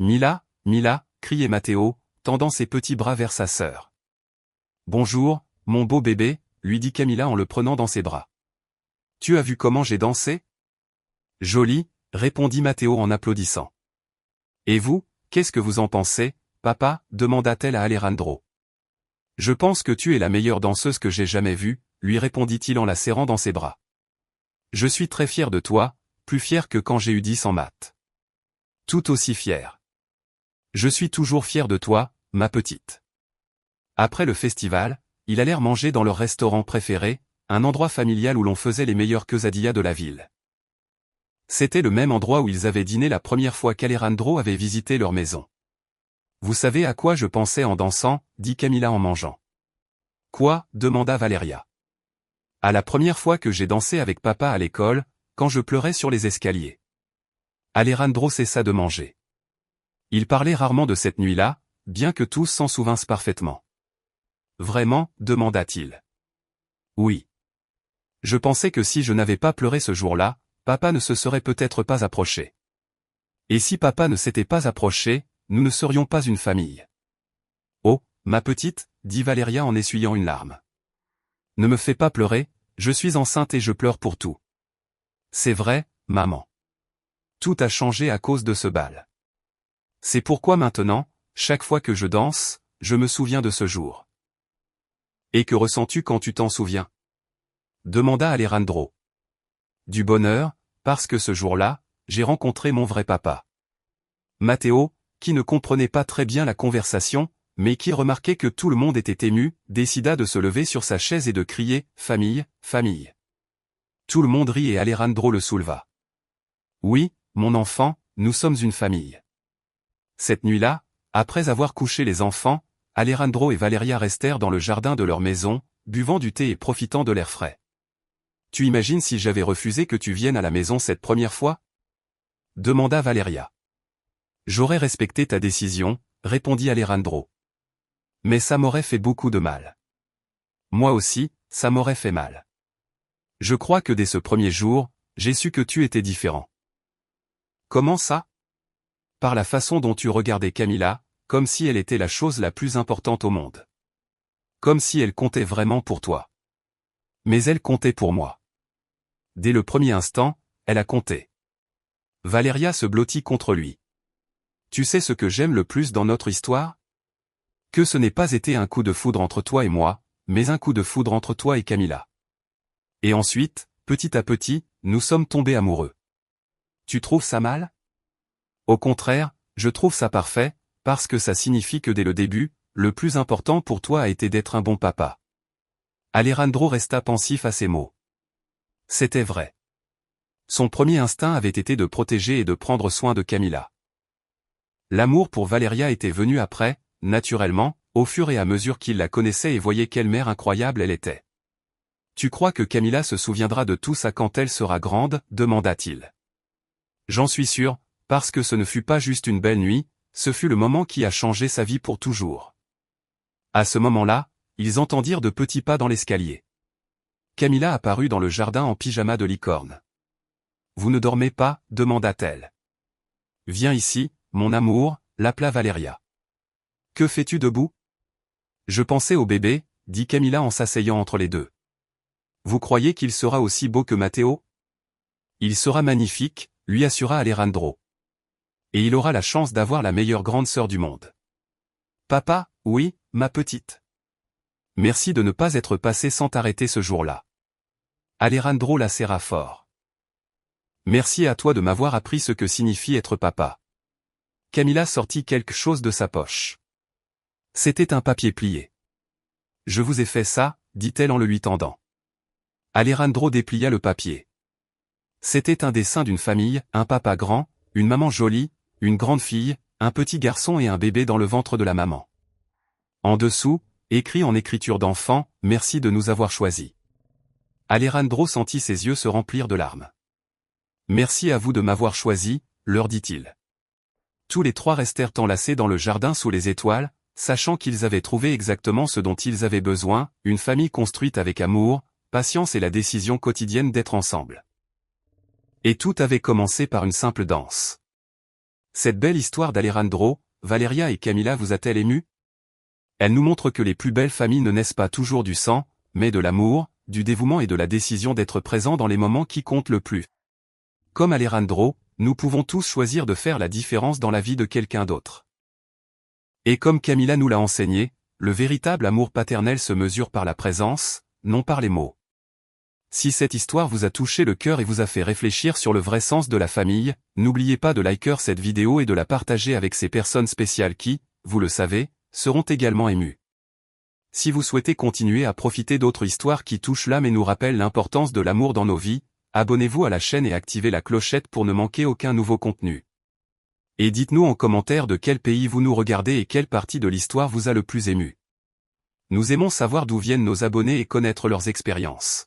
Mila, Mila » criait Matteo, tendant ses petits bras vers sa sœur. « Bonjour, mon beau bébé » lui dit Camila en le prenant dans ses bras. « Tu as vu comment j'ai dansé ? » « Joli » répondit Matteo en applaudissant. « Et vous, qu'est-ce que vous en pensez, papa » demanda-t-elle à Alejandro. « Je pense que tu es la meilleure danseuse que j'ai jamais vue » lui répondit-il en la serrant dans ses bras. « Je suis très fier de toi, plus fier que quand j'ai eu 10 en maths. Tout aussi fier. Je suis toujours fier de toi, ma petite. » Après le festival, ils allèrent manger dans leur restaurant préféré, un endroit familial où l'on faisait les meilleures quesadillas de la ville. C'était le même endroit où ils avaient dîné la première fois qu'Alejandro avait visité leur maison. « Vous savez à quoi je pensais en dansant » dit Camila en mangeant. « Quoi » demanda Valeria. « À la première fois que j'ai dansé avec papa à l'école, quand je pleurais sur les escaliers. » Alejandro cessa de manger. Ils parlaient rarement de cette nuit-là, bien que tous s'en souvinssent parfaitement. Vraiment, demanda-t-il. Oui. Je pensais que si je n'avais pas pleuré ce jour-là, papa ne se serait peut-être pas approché. Et si papa ne s'était pas approché, nous ne serions pas une famille. Oh, ma petite, dit Valéria en essuyant une larme. Ne me fais pas pleurer, je suis enceinte et je pleure pour tout. C'est vrai, maman. Tout a changé à cause de ce bal. C'est pourquoi maintenant, chaque fois que je danse, je me souviens de ce jour. Et que ressens-tu quand tu t'en souviens? Demanda Alejandro. Du bonheur, parce que ce jour-là, j'ai rencontré mon vrai papa. Matteo, qui ne comprenait pas très bien la conversation, mais qui remarquait que tout le monde était ému, décida de se lever sur sa chaise et de crier « Famille, famille ». Tout le monde rit et Alejandro le souleva. Oui, mon enfant, nous sommes une famille. Cette nuit-là, après avoir couché les enfants, Alejandro et Valeria restèrent dans le jardin de leur maison, buvant du thé et profitant de l'air frais. Tu imagines si j'avais refusé que tu viennes à la maison cette première fois? Demanda Valeria. J'aurais respecté ta décision, répondit Alejandro. Mais ça m'aurait fait beaucoup de mal. Moi aussi, ça m'aurait fait mal. Je crois que dès ce premier jour, j'ai su que tu étais différent. Comment ça? Par la façon dont tu regardais Camila, comme si elle était la chose la plus importante au monde. Comme si elle comptait vraiment pour toi. Mais elle comptait pour moi. Dès le premier instant, elle a compté. Valeria se blottit contre lui. Tu sais ce que j'aime le plus dans notre histoire? Que ce n'ait pas été un coup de foudre entre toi et moi, mais un coup de foudre entre toi et Camila. Et ensuite, petit à petit, nous sommes tombés amoureux. Tu trouves ça mal? Au contraire, je trouve ça parfait, parce que ça signifie que dès le début, le plus important pour toi a été d'être un bon papa. Alejandro resta pensif à ces mots. C'était vrai. Son premier instinct avait été de protéger et de prendre soin de Camila. L'amour pour Valeria était venu après, naturellement, au fur et à mesure qu'il la connaissait et voyait quelle mère incroyable elle était. Tu crois que Camila se souviendra de tout ça quand elle sera grande, demanda-t-il. J'en suis sûr, parce que ce ne fut pas juste une belle nuit, ce fut le moment qui a changé sa vie pour toujours. À ce moment-là, ils entendirent de petits pas dans l'escalier. Camila apparut dans le jardin en pyjama de licorne. Vous ne dormez pas, demanda-t-elle. Viens ici, mon amour, l'appela Valeria. Que fais-tu debout? Je pensais au bébé, dit Camila en s'asseyant entre les deux. Vous croyez qu'il sera aussi beau que Matteo? Il sera magnifique, lui assura Alejandro. Et il aura la chance d'avoir la meilleure grande sœur du monde. Papa, oui, ma petite. Merci de ne pas être passé sans t'arrêter ce jour-là. Alejandro la serra fort. Merci à toi de m'avoir appris ce que signifie être papa. Camila sortit quelque chose de sa poche. C'était un papier plié. Je vous ai fait ça, dit-elle en le lui tendant. Alejandro déplia le papier. C'était un dessin d'une famille, un papa grand, une maman jolie, une grande fille, un petit garçon et un bébé dans le ventre de la maman. En dessous, écrit en écriture d'enfant, merci de nous avoir choisis. Alejandro sentit ses yeux se remplir de larmes. Merci à vous de m'avoir choisi, leur dit-il. Tous les trois restèrent enlacés dans le jardin sous les étoiles, sachant qu'ils avaient trouvé exactement ce dont ils avaient besoin, une famille construite avec amour, patience et la décision quotidienne d'être ensemble. Et tout avait commencé par une simple danse. Cette belle histoire d'Alejandro, Valeria et Camila vous a-t-elle ému? Elle nous montre que les plus belles familles ne naissent pas toujours du sang, mais de l'amour, du dévouement et de la décision d'être présent dans les moments qui comptent le plus. Comme Alejandro, nous pouvons tous choisir de faire la différence dans la vie de quelqu'un d'autre. Et comme Camila nous l'a enseigné, le véritable amour paternel se mesure par la présence, non par les mots. Si cette histoire vous a touché le cœur et vous a fait réfléchir sur le vrai sens de la famille, n'oubliez pas de liker cette vidéo et de la partager avec ces personnes spéciales qui, vous le savez, seront également émues. Si vous souhaitez continuer à profiter d'autres histoires qui touchent l'âme et nous rappellent l'importance de l'amour dans nos vies, abonnez-vous à la chaîne et activez la clochette pour ne manquer aucun nouveau contenu. Et dites-nous en commentaire de quel pays vous nous regardez et quelle partie de l'histoire vous a le plus ému. Nous aimons savoir d'où viennent nos abonnés et connaître leurs expériences.